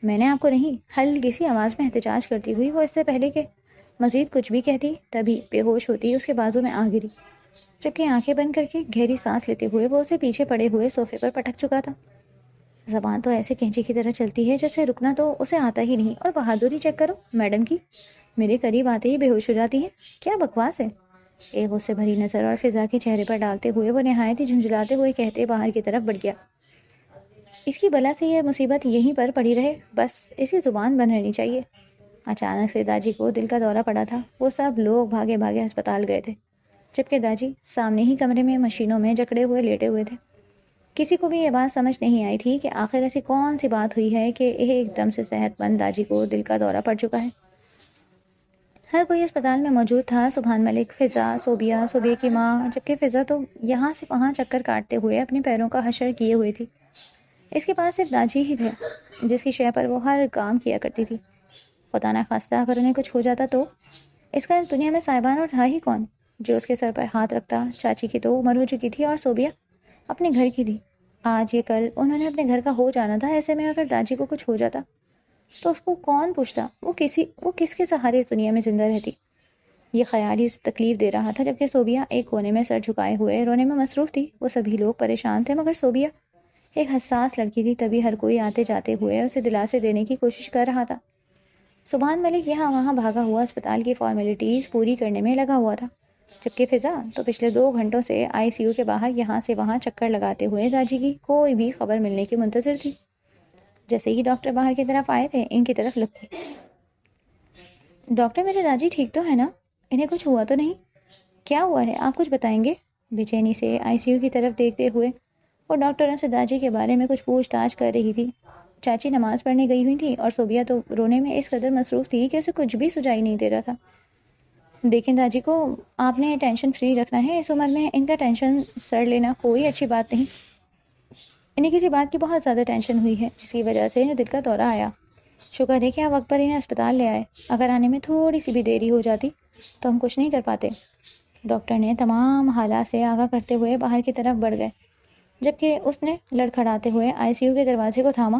میں نے آپ کو نہیں، ہلکی سی آواز میں احتجاج کرتی ہوئی وہ اس سے پہلے کہ مزید کچھ بھی کہتی تبھی بے ہوش ہوتی اس کے بازو میں آ گری، جبکہ آنکھیں بند کر کے گہری سانس لیتے ہوئے وہ اسے پیچھے پڑے ہوئے صوفے پر پٹک چکا تھا۔ زبان تو ایسے کینچی کی طرح چلتی ہے جیسے رکنا تو اسے آتا ہی نہیں، اور بہادری چیک کرو میڈم کی، میرے قریب آتے ہی بے ہوش ہو جاتی ہے۔ کیا بکواس ہے؟ ایک غصے بھری نظر اور فضا کے چہرے پر ڈالتے ہوئے وہ نہایت ہی جھنجھلاتے ہوئے کہتے باہر کی طرف بڑھ گیا۔ اس کی بلا سے یہ مصیبت یہیں پر پڑی رہے، بس اسی زبان بند رہنی چاہیے۔ اچانک سے داجی کو دل کا دورہ پڑا تھا۔ وہ سب لوگ بھاگے بھاگے ہسپتال گئے تھے، جبکہ داجی سامنے ہی کمرے میں مشینوں میں جکڑے ہوئے لیٹے ہوئے تھے۔ کسی کو بھی یہ بات سمجھ نہیں آئی تھی کہ آخر ایسی کون سی بات ہوئی ہے کہ ایک دم سے صحت مند داجی کو دل کا دورہ پڑ چکا ہے۔ ہر کوئی اسپتال میں موجود تھا، سبحان ملک، فضا، صوبیہ کی ماں، جبکہ فضا تو یہاں سے وہاں چکر کاٹتے ہوئے اپنے پیروں کا حشر کیے ہوئے تھی۔ اس کے پاس صرف داجی ہی تھے جس کی شے پر وہ ہر کام کیا کرتی تھی۔ خدا نخواستہ اگر انہیں کچھ ہو جاتا تو اس کا اس دنیا میں سائبان اور تھا ہی کون جو اس کے سر پر ہاتھ رکھتا؟ چاچی کی تو عمر ہو چکی تھی اور صوبیہ اپنے گھر کی تھی۔ آج یہ کل انہوں نے اپنے گھر کا ہو جانا تھا۔ ایسے میں اگر داجی کو کچھ ہو جاتا تو اس کو کون پوچھتا؟ وہ کس کے سہارے اس دنیا میں زندہ رہتی؟ یہ خیال ہی اسے تکلیف دے رہا تھا، جبکہ صوبیہ ایک کونے میں سر جھکائے ہوئے رونے میں مصروف تھی۔ وہ سبھی لوگ پریشان تھے، مگر صوبیہ ایک حساس لڑکی تھی، تبھی ہر کوئی آتے جاتے ہوئے اسے دلاسے دینے کی کوشش کر رہا تھا۔ سبحان ملک یہاں وہاں بھاگا ہوا اسپتال کی فارمیلٹیز پوری کرنے میں لگا ہوا تھا، جبکہ فضا تو پچھلے 2 گھنٹوں سے ICU کے باہر یہاں سے وہاں چکر لگاتے ہوئے داجی کی کوئی بھی خبر ملنے کی منتظر تھی۔ جیسے ہی ڈاکٹر باہر کی طرف آئے تھے ان کی طرف لپکی، ڈاکٹر میرے داجی ٹھیک تو ہے نا؟ انہیں کچھ ہوا تو نہیں؟ کیا ہوا ہے آپ کچھ بتائیں گے؟ بے چینی سے ICU کی طرف دیکھتے ہوئے وہ ڈاکٹروں سے داجی کے بارے میں کچھ پوچھ تاچھ کر رہی تھی۔ چاچی نماز پڑھنے گئی ہوئی تھی اور صوبیہ تو رونے میں اس قدر مصروف تھی کہ اسے کچھ بھی سجائی نہیں دے رہا تھا۔ دیکھیں داجی کو آپ نے ٹینشن فری رکھنا ہے، اس عمر میں ان کا ٹینشن سر لینا کوئی اچھی بات نہیں۔ انہیں کسی بات کی بہت زیادہ ٹینشن ہوئی ہے جس کی وجہ سے انہیں دل کا دورہ آیا۔ شکر ہے کہ آپ وقت پر انہیں اسپتال لے آئے، اگر آنے میں تھوڑی سی بھی دیری ہو جاتی تو ہم کچھ نہیں کر پاتے۔ ڈاکٹر نے تمام حالات سے آگاہ کرتے ہوئے باہر کی طرف بڑھ گئے، جبکہ اس نے لڑکھڑاتے ہوئے ICU کے دروازے کو تھاما،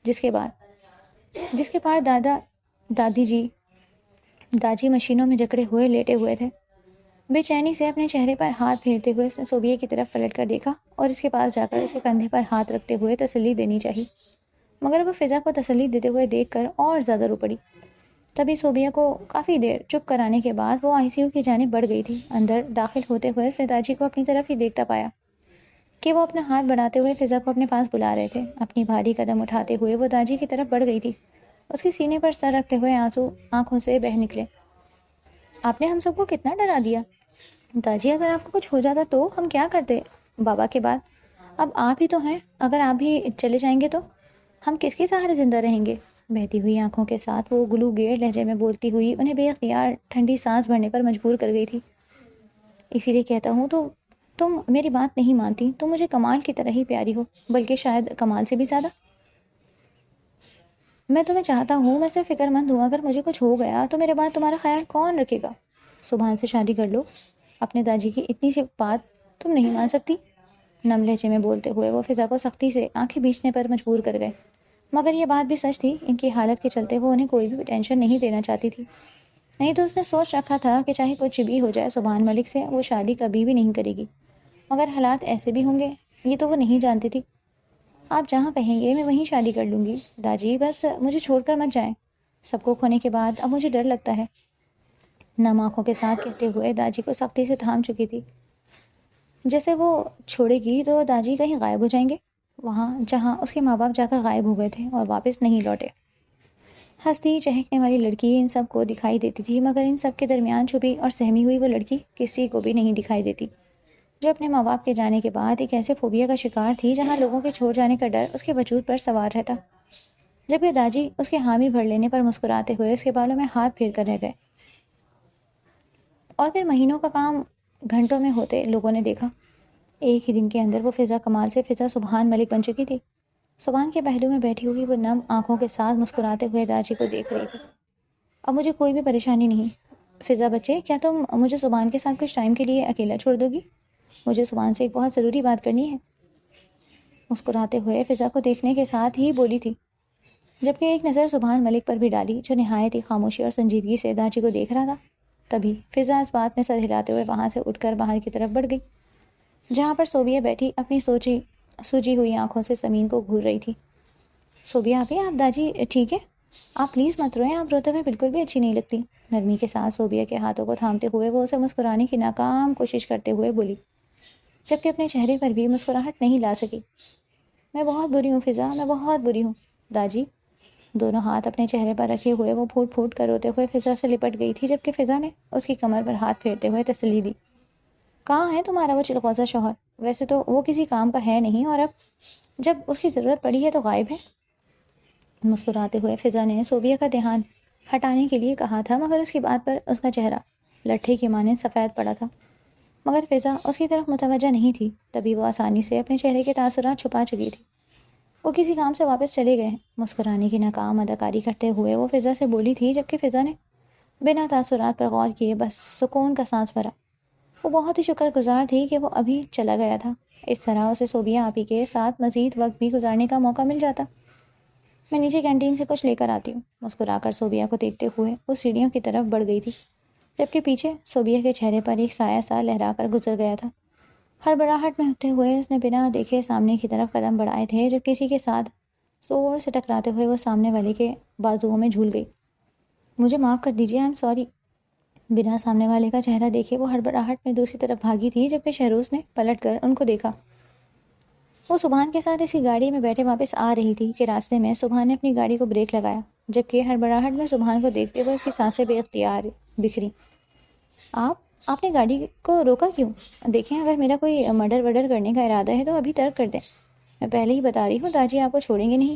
جس کے پار داجی مشینوں میں جکڑے ہوئے لیٹے ہوئے تھے۔ بے چینی سے اپنے چہرے پر ہاتھ پھیرتے ہوئے اس نے صوبیہ کی طرف پلٹ کر دیکھا اور اس کے پاس جا کر اس کے کندھے پر ہاتھ رکھتے ہوئے تسلی دینی چاہی، مگر وہ فضا کو تسلی دیتے ہوئے دیکھ کر اور زیادہ رو پڑی۔ تبھی صوبیہ کو کافی دیر چپ کرانے کے بعد وہ ICU کی جانب بڑھ گئی تھی۔ اندر داخل ہوتے ہوئے اس نے داجی کو اپنی طرف ہی دیکھتا پایا کہ وہ اپنا ہاتھ بڑھاتے ہوئے فضا کو اپنے پاس بلا رہے تھے۔ اپنی بھاری قدم اٹھاتے ہوئے وہ داجی کی طرف بڑھ گئی تھی، اس کے سینے پر سر رکھتے ہوئے آنسو آنکھوں سے بہہ نکلے۔ آپ نے ہم سب کو کتنا ڈرا دیا داجی، اگر آپ کو کچھ ہو جاتا تو ہم کیا کرتے؟ بابا کے بعد اب آپ ہی تو ہیں، اگر آپ بھی چلے جائیں گے تو ہم کس کے سہارے زندہ رہیں گے؟ بہتی ہوئی آنکھوں کے ساتھ وہ گلو گیر لہجے میں بولتی ہوئی انہیں بے اختیار ٹھنڈی سانس بھرنے پر مجبور کر گئی تھی۔ اسی لیے کہتا ہوں تو تم میری بات نہیں مانتی، تم مجھے کمال کی طرح ہی پیاری ہو، بلکہ شاید کمال سے بھی زیادہ۔ میں تمہیں چاہتا ہوں، میں صرف فکر مند ہوں، اگر مجھے کچھ ہو گیا تو میرے بعد تمہارا خیال کون رکھے گا؟ سبحان سے شادی کر لو، اپنے داجی کی اتنی سی بات تم نہیں مان سکتی؟ نم لہجے میں بولتے ہوئے وہ فضا کو سختی سے آنکھیں بیچنے پر مجبور کر گئے، مگر یہ بات بھی سچ تھی، ان کی حالت کے چلتے وہ انہیں کوئی بھی ٹینشن نہیں دینا چاہتی تھی۔ نہیں تو اس نے سوچ رکھا تھا کہ چاہے کچھ بھی ہو جائے سبحان ملک سے وہ شادی کبھی بھی نہیں کرے گی، مگر حالات ایسے بھی ہوں گے یہ تو وہ نہیں جانتی تھی۔ آپ جہاں کہیں گے میں وہیں شادی کر لوں گی داجی، بس مجھے چھوڑ کر مت جائیں، سب کو کھونے کے بعد اب مجھے ڈر لگتا ہے۔ نم آنکھوں کے ساتھ کہتے ہوئے داجی کو سختی سے تھام چکی تھی، جیسے وہ چھوڑے گی تو داجی کہیں غائب ہو جائیں گے، وہاں جہاں اس کے ماں باپ جا کر غائب ہو گئے تھے اور واپس نہیں لوٹے۔ ہنستی چہکنے والی لڑکی ان سب کو دکھائی دیتی تھی، مگر ان سب کے درمیان چھپی اور سہمی ہوئی وہ لڑکی کسی کو بھی نہیں دکھائی دیتی، جو اپنے ماں باپ کے جانے کے بعد ایک ایسے فوبیا کا شکار تھی جہاں لوگوں کے چھوڑ جانے کا ڈر اس کے وجود پر سوار رہتا، جبکہ داجی اس کے حامی بھر لینے پر مسکراتے ہوئے اس کے بالوں میں ہاتھ پھیر کر رہ گئے۔ اور پھر مہینوں کا کام گھنٹوں میں ہوتے لوگوں نے دیکھا۔ ایک ہی دن کے اندر وہ فضا کمال سے فضا سبحان ملک بن چکی تھی۔ سبحان کے پہلو میں بیٹھی ہوئی وہ نم آنکھوں کے ساتھ مسکراتے ہوئے داجی کو دیکھ رہی تھی۔ اب مجھے کوئی بھی پریشانی نہیں فضا بچے، کیا تم مجھے سبحان کے ساتھ کچھ ٹائم کے لیے اکیلا چھوڑ دو گی؟ مجھے سبحان سے ایک بہت ضروری بات کرنی ہے، مسکراتے ہوئے فضا کو دیکھنے کے ساتھ ہی بولی تھی، جبکہ ایک نظر سبحان ملک پر بھی ڈالی جو نہایت ہی خاموشی اور سنجیدگی سے داجی کو دیکھ رہا تھا۔ تبھی فضا اس بات میں سر ہلاتے ہوئے وہاں سے اٹھ کر باہر کی طرف بڑھ گئی، جہاں پر صوبیہ بیٹھی اپنی سوجی ہوئی آنکھوں سے زمین کو گھور رہی تھی۔ صوبیہ آپی، آپ داجی ٹھیک ہے؟ آپ پلیز مت روئیں، آپ روتے ہوئے بالکل بھی اچھی نہیں لگتی۔ نرمی کے ساتھ صوبیہ کے ہاتھوں کو تھامتے ہوئے وہ اسے مسکرانے کی ناکام کوشش کرتے ہوئے بولی، جبکہ اپنے چہرے پر بھی مسکراہٹ نہیں لا سکی۔ میں بہت بری ہوں فضا، میں بہت بری ہوں داجی۔ دونوں ہاتھ اپنے چہرے پر رکھے ہوئے وہ پھوٹ پھوٹ کر روتے ہوئے فضا سے لپٹ گئی تھی، جبکہ فضا نے اس کی کمر پر ہاتھ پھیرتے ہوئے تسلی دی۔ کہاں ہے تمہارا وہ چلغوزہ شوہر؟ ویسے تو وہ کسی کام کا ہے نہیں، اور اب جب اس کی ضرورت پڑی ہے تو غائب ہے۔ مسکراتے ہوئے فضا نے صوبیہ کا دھیان ہٹانے کے لیے کہا تھا، مگر اس کی بات پر اس کا چہرہ لٹھے کی مانند سفید پڑا تھا، مگر فضا اس کی طرف متوجہ نہیں تھی۔ تبھی وہ آسانی سے اپنے چہرے کے تاثرات چھپا چکی تھی۔ وہ کسی کام سے واپس چلے گئے ہیں، مسکرانے کی ناکام اداکاری کرتے ہوئے وہ فضا سے بولی تھی، جبکہ فضا نے بنا تاثرات پر غور کیے بس سکون کا سانس بھرا۔ وہ بہت ہی شکر گزار تھی کہ وہ ابھی چلا گیا تھا، اس طرح اسے صوبیہ آپی کے ساتھ مزید وقت بھی گزارنے کا موقع مل جاتا۔ میں نیچے کینٹین سے کچھ لے کر آتی ہوں، مسکرا کر صوبیہ کو دیکھتے ہوئے وہ سیڑھیوں کی طرف بڑھ گئی تھی، جبکہ پیچھے صوبیہ کے چہرے پر ایک سایہ سا لہرا کر گزر گیا تھا۔ ہڑبڑاہٹ میں ہوتے ہوئے اس نے بنا دیکھے سامنے کی طرف قدم بڑھائے تھے جب کسی کے ساتھ زور سے ٹکراتے ہوئے وہ سامنے والے کے بازوؤں میں جھول گئی۔ مجھے معاف کر دیجیے، آئی ایم سوری۔ بنا سامنے والے کا چہرہ دیکھے وہ ہڑبڑاہٹ میں دوسری طرف بھاگی تھی، جبکہ شہروز نے پلٹ کر ان کو دیکھا۔ وہ سبحان کے ساتھ اسی گاڑی میں بیٹھے واپس آ رہی تھی کہ راستے میں سبحان نے اپنی گاڑی کو بریک لگایا، جبکہ ہڑبڑاہٹ میں سبحان کو دیکھتے ہوئے اس کی سانسیں بے اختیار بکھری۔ آپ آپ نے گاڑی کو روکا کیوں؟ دیکھیں اگر میرا کوئی مرڈر ورڈر کرنے کا ارادہ ہے تو ابھی ترک کر دیں، میں پہلے ہی بتا رہی ہوں تاجی آپ کو چھوڑیں گے نہیں،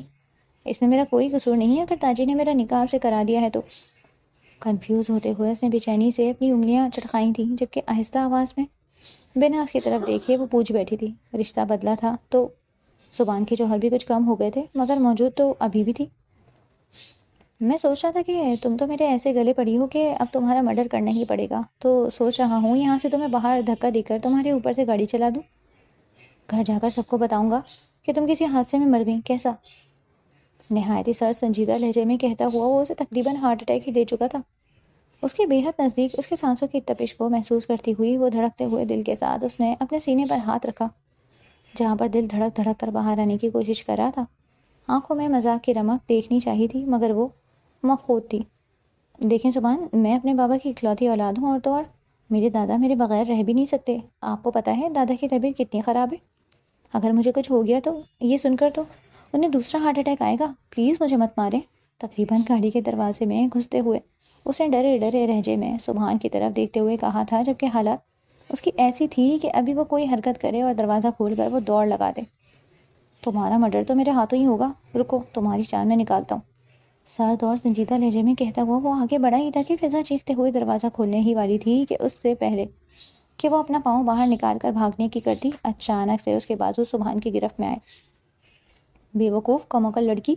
اس میں میرا کوئی قصور نہیں ہے اگر تاجی نے میرا نکاح آپ سے کرا دیا ہے تو۔ کنفیوز ہوتے ہوئے اس نے بے چینی سے اپنی انگلیاں چٹکائی تھیں، جبکہ آہستہ آواز میں بنا اس کی طرف دیکھے وہ پوچھ بیٹھی تھی، رشتہ بدلا تھا تو زبان کے جوہر بھی کچھ کم ہو گئے تھے مگر موجود تو ابھی بھی تھی۔ میں سوچ رہا تھا کہ تم تو میرے ایسے گلے پڑی ہو کہ اب تمہارا مرڈر کرنا ہی پڑے گا، تو سوچ رہا ہوں یہاں سے تمہیں باہر دھکا دے کر تمہارے اوپر سے گاڑی چلا دوں، گھر جا کر سب کو بتاؤں گا کہ تم کسی حادثے میں مر گئیں، کیسا؟ نہایت ہی سر سنجیدہ لہجے میں کہتا ہوا وہ اسے تقریباً ہارٹ اٹیک ہی دے چکا تھا۔ اس کے بے حد نزدیک اس کے سانسوں کی تپش کو محسوس کرتی ہوئی وہ دھڑکتے ہوئے دل کے ساتھ اس نے اپنے سینے پر ہاتھ رکھا جہاں پر دل دھڑک دھڑک کر باہر آنے کی کوشش کر رہا تھا۔ آنکھوں میں مذاق کی رمق دیکھنی چاہی تھی مگر وہ مخوط تھی۔ دیکھیں زبان، میں اپنے بابا کی اکلوتی اولاد ہوں، اور تو اور میرے دادا میرے بغیر رہ بھی نہیں سکتے، آپ کو پتہ ہے دادا کی طبیعت کتنی خراب ہے، اگر مجھے کچھ ہو گیا تو یہ سن کر تو انہیں دوسرا ہارٹ اٹیک آئے گا، پلیز مجھے مت ماریں۔ تقریباً گاڑی کے دروازے میں گھستے ہوئے اس نے ڈرے ڈرے لہجے میں سبحان کی طرف دیکھتے ہوئے کہا تھا، جبکہ حالت اس کی ایسی تھی کہ ابھی وہ کوئی حرکت کرے اور دروازہ کھول کر وہ دوڑ لگا دے۔ تمہارا مرڈر تو میرے ہاتھوں ہی ہوگا، رکو تمہاری جان میں نکالتا ہوں، سرد اور سنجیدہ لہجے میں کہتا ہوا وہ آگے بڑھا ہی تھا کہ فضا چیختے ہوئے دروازہ کھولنے ہی والی تھی کہ اس سے پہلے کہ وہ اپنا پاؤں باہر نکال کر بھاگنے کی کرتی، اچانک سے اس کے بازو سبحان کی گرفت میں آئے۔ بے وقوف کموکل لڑکی،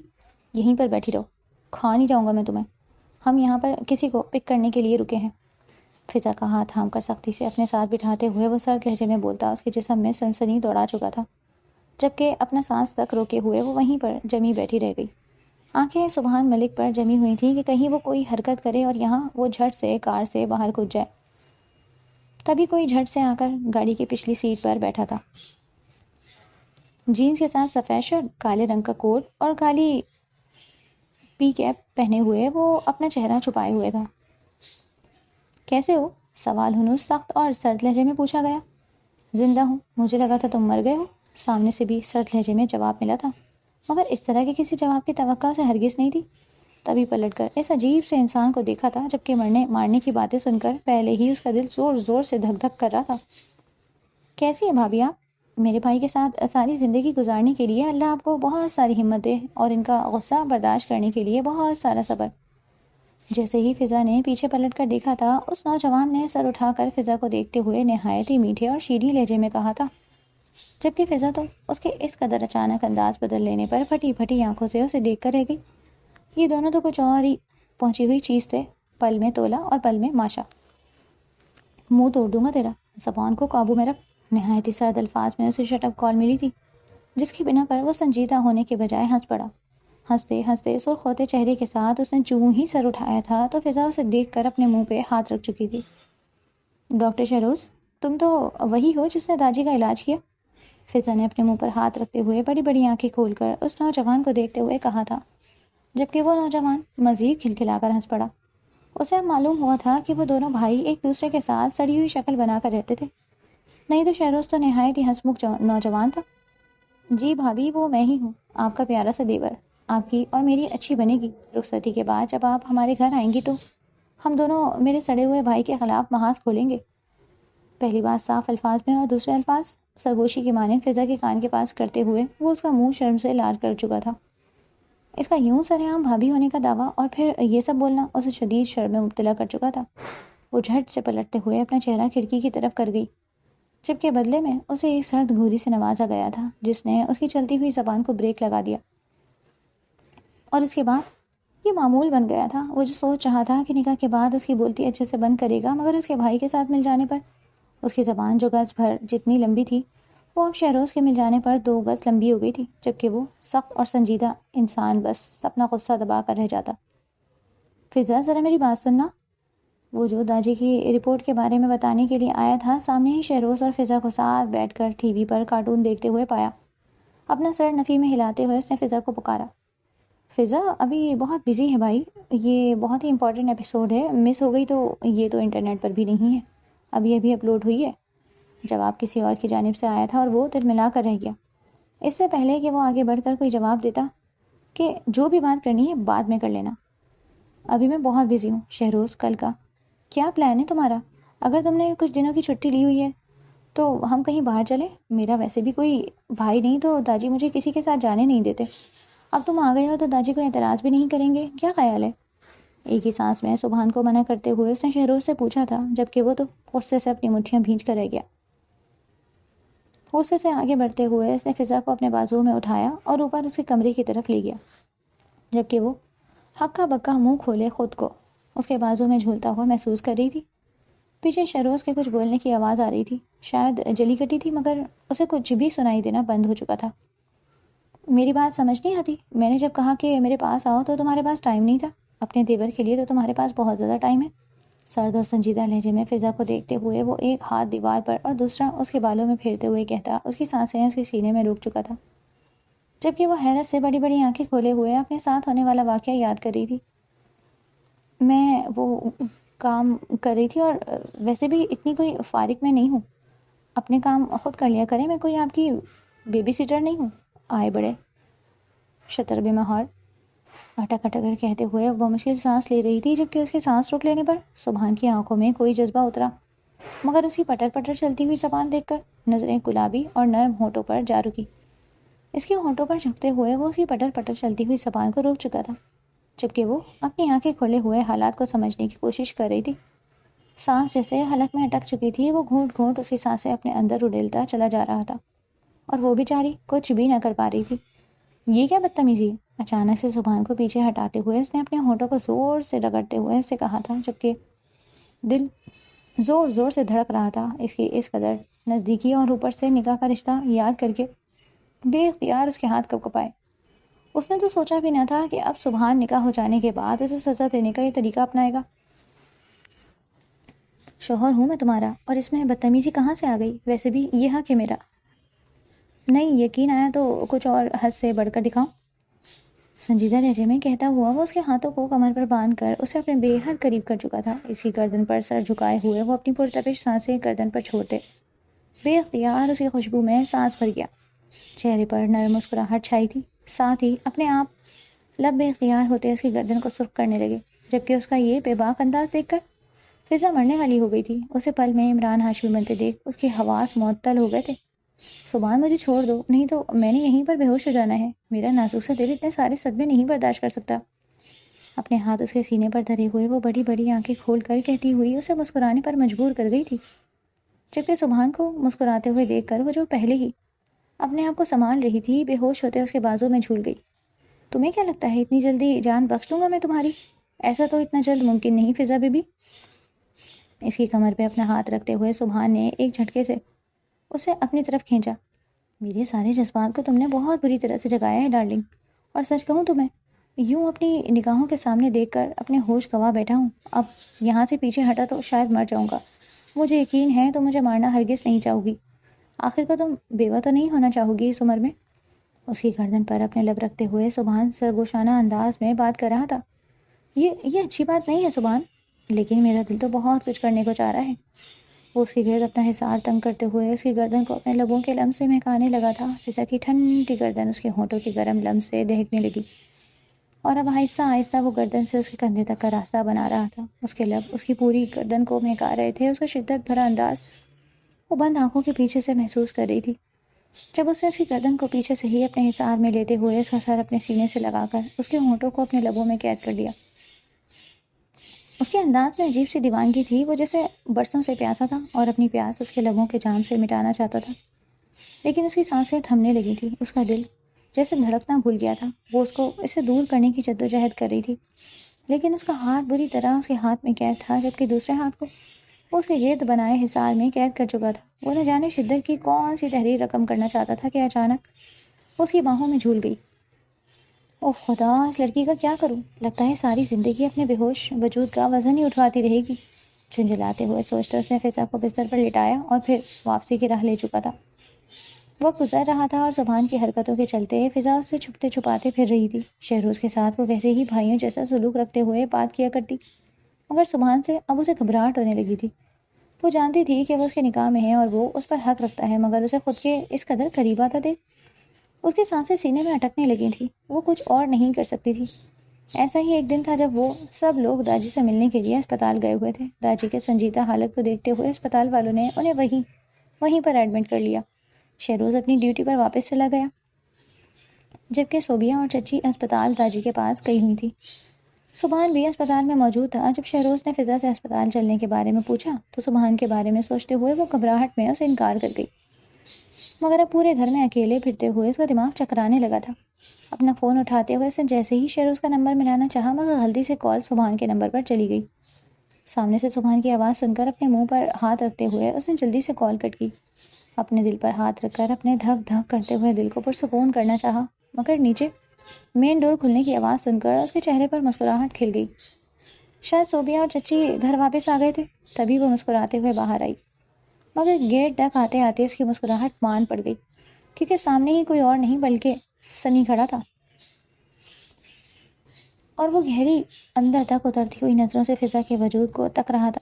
یہیں پر بیٹھی رہو، کھا نہیں جاؤں گا میں تمہیں، ہم یہاں پر کسی کو پک کرنے کے لیے رکے ہیں۔ فضا کا ہاتھ تھام کر سختی سے اپنے ساتھ بٹھاتے ہوئے وہ سرد لہجے میں بولتا اس کے جسم میں سنسنی دوڑا چکا تھا، جبکہ اپنا سانس تک روکے ہوئے وہ وہیں پر جمی بیٹھی رہ گئی۔ آنکھیں سبحان ملک پر جمی ہوئی تھیں کہ کہیں وہ کوئی حرکت کرے اور یہاں وہ جھٹ سے کار سے باہر کود جائے۔ تبھی کوئی جھٹ سے آ کر گاڑی کی پچھلی سیٹ پر بیٹھا تھا، جینز کے ساتھ سفید شرٹ، کالے رنگ کا کوٹ اور کالی پی کیپ پہنے ہوئے وہ اپنا چہرہ چھپائے ہوئے تھا۔ کیسے ہو؟ سوال ہنوز سخت اور سرد لہجے میں پوچھا گیا۔ زندہ ہوں، مجھے لگا تھا تم مر گئے ہو، سامنے سے بھی سرد لہجے میں جواب ملا تھا، مگر اس طرح کے کسی جواب کی توقع اسے ہرگز نہیں تھی۔ تبھی پلٹ کر اس عجیب سے انسان کو دیکھا تھا، جبکہ مارنے کی باتیں سن کر پہلے ہی اس کا دل زور زور سے دھک دھک کر رہا تھا۔ کیسی ہیں بھابھی آپ؟ میرے بھائی کے ساتھ ساری زندگی گزارنے کے لیے اللہ آپ کو بہت ساری ہمت دے اور ان کا غصہ برداشت کرنے کے لیے بہت سارا صبر۔ جیسے ہی فضا نے پیچھے پلٹ کر دیکھا تھا، اس نوجوان نے سر اٹھا کر فضا کو دیکھتے ہوئے نہایت ہی میٹھے اور شیریں لہجے میں کہا تھا، جبکہ فضا تو اس کے اس قدر اچانک انداز بدل لینے پر پھٹی پھٹی آنکھوں سے اسے دیکھ کر رہ گئی۔ یہ دونوں تو کچھ اور ہی پہنچی ہوئی چیز تھے، پل میں تولا اور پل میں ماشا۔ منہ توڑ دوں گا تیرا، زبان کو قابو میں رکھ۔ نہایت ہی سرد الفاظ میں اسے شٹ اپ کال ملی تھی، جس کی بنا پر وہ سنجیدہ ہونے کے بجائے ہنس پڑا۔ ہنستے ہنستے سرخ ہوتے چہرے کے ساتھ اس نے چوں ہی سر اٹھایا تھا تو فضا اسے دیکھ کر اپنے منہ پہ ہاتھ رکھ چکی تھی۔ ڈاکٹر شہروز، تم تو وہی ہو جس نے داجی کا علاج کیا؟ فضا نے اپنے منہ پر ہاتھ رکھتے ہوئے بڑی بڑی آنکھیں کھول کر اس نوجوان کو دیکھتے ہوئے کہا تھا، جبکہ وہ نوجوان مزید کھلکھلا کر ہنس پڑا۔ اسے اب معلوم ہوا تھا کہ وہ دونوں بھائی ایک دوسرے کے ساتھ سڑی ہوئی شکل بنا کر رہتے تھے، نہیں تو شہروز تو نہایت ہی ہنسمکھ نوجوان تھا۔ جی بھابھی، وہ میں ہی ہوں، آپ کا پیارا سا دیور، آپ کی اور میری اچھی بنے گی۔ رخصتی کے بعد جب آپ ہمارے گھر آئیں گی تو ہم دونوں میرے سڑے ہوئے بھائی کے خلاف محاذ کھولیں گے۔ پہلی بات صاف الفاظ میں اور دوسرے الفاظ سرگوشی کی مانند فضا کے کان کے پاس کرتے ہوئے وہ اس کا منہ شرم سے لال کر چکا تھا۔ اس کا یوں سرعام بھابھی ہونے کا دعویٰ اور پھر یہ سب بولنا اسے شدید شرم میں مبتلا کر چکا تھا۔ وہ جھٹ سے پلٹتے ہوئے اپنا چہرہ کھڑکی کی طرف کر گئی، جبکہ بدلے میں اسے ایک سرد گھوری سے نوازا گیا تھا جس نے اس کی چلتی ہوئی زبان کو بریک لگا دیا۔ اور اس کے بعد یہ معمول بن گیا تھا، وہ جو سوچ رہا تھا کہ نکاح کے بعد اس کی بولتی اچھے سے بند کرے گا، مگر اس کے بھائی کے ساتھ مل جانے پر اس کی زبان جو گز بھر جتنی لمبی تھی وہ اب شہروز کے مل جانے پر 2 گز لمبی ہو گئی تھی، جبکہ وہ سخت اور سنجیدہ انسان بس اپنا غصہ دبا کر رہ جاتا۔ فضا، ذرا میری بات سننا۔ وہ جو داجی کی رپورٹ کے بارے میں بتانے کے لیے آیا تھا، سامنے ہی شہروز اور فضا کو ساتھ بیٹھ کر ٹی وی پر کارٹون دیکھتے ہوئے پایا۔ اپنا سر نفی میں ہلاتے ہوئے اس نے فضا کو پکارا۔ فضا ابھی بہت بزی ہے بھائی، یہ بہت ہی امپورٹنٹ ایپیسوڈ ہے، مس ہو گئی تو یہ تو انٹرنیٹ پر بھی نہیں ہے، ابھی اپلوڈ ہوئی ہے۔ جواب کسی اور کی جانب سے آیا تھا اور وہ تلملا کر رہ گیا۔ اس سے پہلے کہ وہ آگے بڑھ کر کوئی جواب دیتا کہ جو بھی بات کرنی ہے بعد میں کر لینا، ابھی میں بہت بزی ہوں۔ شہروز، کل کا کیا پلان ہے تمہارا؟ اگر تم نے کچھ دنوں کی چھٹی لی ہوئی ہے تو ہم کہیں باہر چلیں؟ میرا ویسے بھی کوئی بھائی نہیں تو داجی مجھے کسی کے ساتھ جانے نہیں دیتے. اب تم آ گئے ہو تو داجی کو اعتراض بھی نہیں کریں گے، کیا خیال ہے؟ ایک ہی سانس میں سبحان کو منع کرتے ہوئے اس نے شہروز سے پوچھا تھا، جبکہ وہ تو غصے سے اپنی مٹھیاں بھینچ کر رہ گیا. غصے سے آگے بڑھتے ہوئے اس نے فضا کو اپنے بازو میں اٹھایا اور اوپر اس کے کمرے کی طرف لے گیا، جبکہ وہ ہکا بکا منہ کھولے خود کو اس کے بازو میں جھولتا ہوا محسوس کر رہی تھی. پیچھے شہروز کے کچھ بولنے کی آواز آ رہی تھی، شاید جلی کٹی تھی، مگر اسے کچھ بھی سنائی دینا بند ہو چکا تھا. میری بات سمجھ نہیں آتی؟ میں نے جب کہا کہ میرے پاس آؤ تو تمہارے پاس ٹائم نہیں تھا. اپنے دیور کے لیے تو تمہارے پاس بہت زیادہ ٹائم ہے. سرد اور سنجیدہ لہجے میں فضا کو دیکھتے ہوئے وہ ایک ہاتھ دیوار پر اور دوسرا اس کے بالوں میں پھیرتے ہوئے کہتا، اس کی سانسیں اس کے سینے میں رک چکا تھا، جبکہ وہ حیرت سے بڑی بڑی آنکھیں کھولے ہوئے اپنے ساتھ ہونے والا واقعہ یاد کر رہی تھی. میں وہ کام کر رہی تھی، اور ویسے بھی اتنی کوئی فارغ میں نہیں ہوں. اپنے کام خود کر لیا کریں، میں کوئی آپ کی بیبی سیٹر نہیں ہوں. آئے بڑے شطر بے مہار، اٹک اٹک کر کہتے ہوئے وہ مشکل سانس لے رہی تھی، جبکہ اس کے سانس روک لینے پر سبحان کی آنکھوں میں کوئی جذبہ اترا، مگر اس کی پٹر پٹر چلتی ہوئی زبان دیکھ کر نظریں گلابی اور نرم ہونٹوں پر جا رکی. اس کے ہونٹوں پر جھکتے ہوئے وہ اس کی پٹر پٹر چلتی ہوئی زبان کو روک چکا تھا، جبکہ وہ اپنی آنکھیں کھولے ہوئے حالات کو سمجھنے کی کوشش کر رہی تھی. سانس جیسے حلق میں اٹک چکی تھی، وہ گھونٹ گھونٹ اس کی سانسیں اپنے اندر اڈیلتا چلا جا رہا تھا، اور وہ بیچاری کچھ بھی نہ کر پا رہی تھی. یہ کیا بدتمیزی ہے؟ اچانک سے سبحان کو پیچھے ہٹاتے ہوئے اس نے اپنے ہونٹوں کو زور سے رگڑتے ہوئے اس سے کہا تھا، جبکہ دل زور زور سے دھڑک رہا تھا اس کی اس قدر نزدیکی، اور اوپر سے نکاح کا رشتہ یاد کر کے بے اختیار اس کے ہاتھ کب کپائے. اس نے تو سوچا بھی نہ تھا کہ اب سبحان نکاح ہو جانے کے بعد اسے سزا دینے کا یہ طریقہ اپنائے گا. شوہر ہوں میں تمہارا، اور اس میں بدتمیزی کہاں سے آ گئی؟ ویسے بھی یہ حق ہے میرا. نہیں یقین آیا تو کچھ اور حد سے بڑھ کر دکھاؤں؟ سنجیدہ لہجے میں کہتا ہوا وہ اس کے ہاتھوں کو کمر پر باندھ کر اسے اپنے بے حد قریب کر چکا تھا. اس کی گردن پر سر جھکائے ہوئے وہ اپنی پرتپش سانسیں گردن پر چھوڑتے بے اختیار اس کی خوشبو میں سانس بھر گیا. چہرے پر نرم مسکراہٹ چھائی تھی، ساتھ ہی اپنے آپ لب بے اختیار ہوتے اس کی گردن کو سرخ کرنے لگے، جبکہ اس کا یہ بے باک انداز دیکھ کر فضا مرنے والی ہو گئی تھی. اسے پل میں عمران ہاشمی بنتے دیکھ اس کے حواس معطل ہو گئے تھے. سبحان مجھے چھوڑ دو، نہیں تو میں نے یہیں پر بے ہوش ہو جانا ہے. میرا نازک سا دل اتنے سارے صدمے نہیں برداشت کر سکتا. اپنے ہاتھ اس کے سینے پر دھرے ہوئے وہ بڑی بڑی آنکھیں کھول کر کہتی ہوئی اسے مسکرانے پر مجبور کر گئی تھی، جبکہ سبحان کو مسکراتے ہوئے دیکھ کر وہ جو پہلے ہی اپنے آپ کو سنبھال رہی تھی بے ہوش ہوتے اس کے بازو میں جھول گئی. تمہیں کیا لگتا ہے اتنی جلدی جان بخش دوں گا میں تمہاری؟ ایسا تو اتنا جلد ممکن نہیں فضا بی بی. اس کی کمر پہ اپنا ہاتھ رکھتے ہوئے سبحان نے ایک جھٹکے سے اسے اپنی طرف کھینچا. میرے سارے جذبات کو تم نے بہت بری طرح سے جگایا ہے ڈارلنگ، اور سچ کہوں تو میں یوں اپنی نگاہوں کے سامنے دیکھ کر اپنے ہوش گنوا بیٹھا ہوں. اب یہاں سے پیچھے ہٹا تو شاید مر جاؤں گا. مجھے یقین ہے تو مجھے مارنا ہرگز نہیں چاہو گی. آخر کو تم بیوہ تو نہیں ہونا چاہو گی اس عمر میں؟ اس کی گردن پر اپنے لب رکھتے ہوئے سبحان سرگوشانہ انداز میں بات کر رہا تھا. یہ اچھی بات نہیں ہے سبحان، لیکن میرا دل تو بہت کچھ کرنے کو چاہ رہا ہے. وہ اس کی گرد اپنا حصار تنگ کرتے ہوئے اس کی گردن کو اپنے لبوں کے لمس سے مہکانے لگا تھا. جیسا کہ ٹھنڈی گردن اس کے ہونٹوں کی گرم لمس سے دہکنے لگی، اور اب آہستہ آہستہ وہ گردن سے اس کے کندھے تک کا راستہ بنا رہا تھا. اس کے لب اس کی پوری گردن کو مہکا رہے تھے. اس کا شدت بھرا انداز وہ بند آنکھوں کے پیچھے سے محسوس کر رہی تھی، جب اس نے اس کی گردن کو پیچھے سے ہی اپنے حصار میں لیتے ہوئے اس کا سر اپنے سینے سے لگا کر اس کے ہونٹوں کو اپنے لبوں میں قید کر لیا. اس کے انداز میں عجیب سی دیوانگی تھی، وہ جیسے برسوں سے پیاسا تھا اور اپنی پیاس اس کے لبوں کے جام سے مٹانا چاہتا تھا. لیکن اس کی سانسیں تھمنے لگی تھی، اس کا دل جیسے دھڑکنا بھول گیا تھا. وہ اس کو اس سے دور کرنے کی جدوجہد کر رہی تھی، لیکن اس کا ہاتھ بری طرح اس کے ہاتھ میں قید تھا، جبکہ دوسرے ہاتھ کو وہ اس کے گرد بنائے حصار میں قید کر چکا تھا. وہ نہ جانے شدت کی کون سی تحریر رقم کرنا چاہتا تھا کہ اچانک وہ اس کی باہوں میں جھول گئی. اوہ خدا، اس لڑکی کا کیا کروں؟ لگتا ہے ساری زندگی اپنے بے ہوش وجود کا وزن ہی اٹھواتی رہے گی. جھنجھلاتے ہوئے سوچتا اس نے فضا کو بستر پر لٹایا اور پھر واپسی کی راہ لے چکا تھا. وقت گزر رہا تھا اور سبحان کی حرکتوں کے چلتے فضا اس سے چھپتے چھپاتے پھر رہی تھی. شہروز کے ساتھ وہ ویسے ہی بھائیوں جیسا سلوک رکھتے ہوئے بات کیا کرتی، مگر سبحان سے اب اسے گھبراہٹ ہونے لگی تھی. وہ جانتی تھی کہ وہ اس کے نکاح میں ہے اور وہ اس پر حق رکھتا ہے، مگر اسے خود کے اس قدر قریب آتا دیکھ اس کی سانسیں سینے میں اٹکنے لگی تھیں. وہ کچھ اور نہیں کر سکتی تھی. ایسا ہی ایک دن تھا جب وہ سب لوگ داجی سے ملنے کے لیے اسپتال گئے ہوئے تھے۔ داجی کے سنجیدہ حالت کو دیکھتے ہوئے اسپتال والوں نے انہیں وہیں پر ایڈمٹ کر لیا۔ شہروز اپنی ڈیوٹی پر واپس چلا گیا، جبکہ صوبیہ اور چچی اسپتال داجی کے پاس گئی ہوئی تھی۔ سبحان بھی اسپتال میں موجود تھا۔ جب شہروز نے فضا سے اسپتال چلنے کے بارے میں پوچھا تو سبحان کے بارے میں سوچتے ہوئے وہ گھبراہٹ میں اسے انکار کر گئی، مگر اب پورے گھر میں اکیلے پھرتے ہوئے اس کا دماغ چکرانے لگا تھا۔ اپنا فون اٹھاتے ہوئے اس نے جیسے ہی شہروز کا نمبر ملانا چاہا، مگر غلطی سے کال سبحان کے نمبر پر چلی گئی۔ سامنے سے سبحان کی آواز سن کر اپنے منہ پر ہاتھ رکھتے ہوئے اس نے جلدی سے کال کٹ کی۔ اپنے دل پر ہاتھ رکھ کر اپنے دھک دھک کرتے ہوئے دل کو پرسکون کرنا چاہا، مگر نیچے مین ڈور کھلنے کی آواز سن کر اس کے چہرے پر مسکراہٹ کھل گئی۔ شاید صوبیہ اور چچی گھر واپس آ گئے تھے، تبھی وہ مسکراتے ہوئے باہر آئی، مگر گیٹ تک آتے آتے اس کی مسکراہٹ مان پڑ گئی، کیونکہ سامنے ہی کوئی اور نہیں بلکہ سنی کھڑا تھا، اور وہ گہری اندر تک اترتی ہوئی نظروں سے فضا کے وجود کو تک رہا تھا۔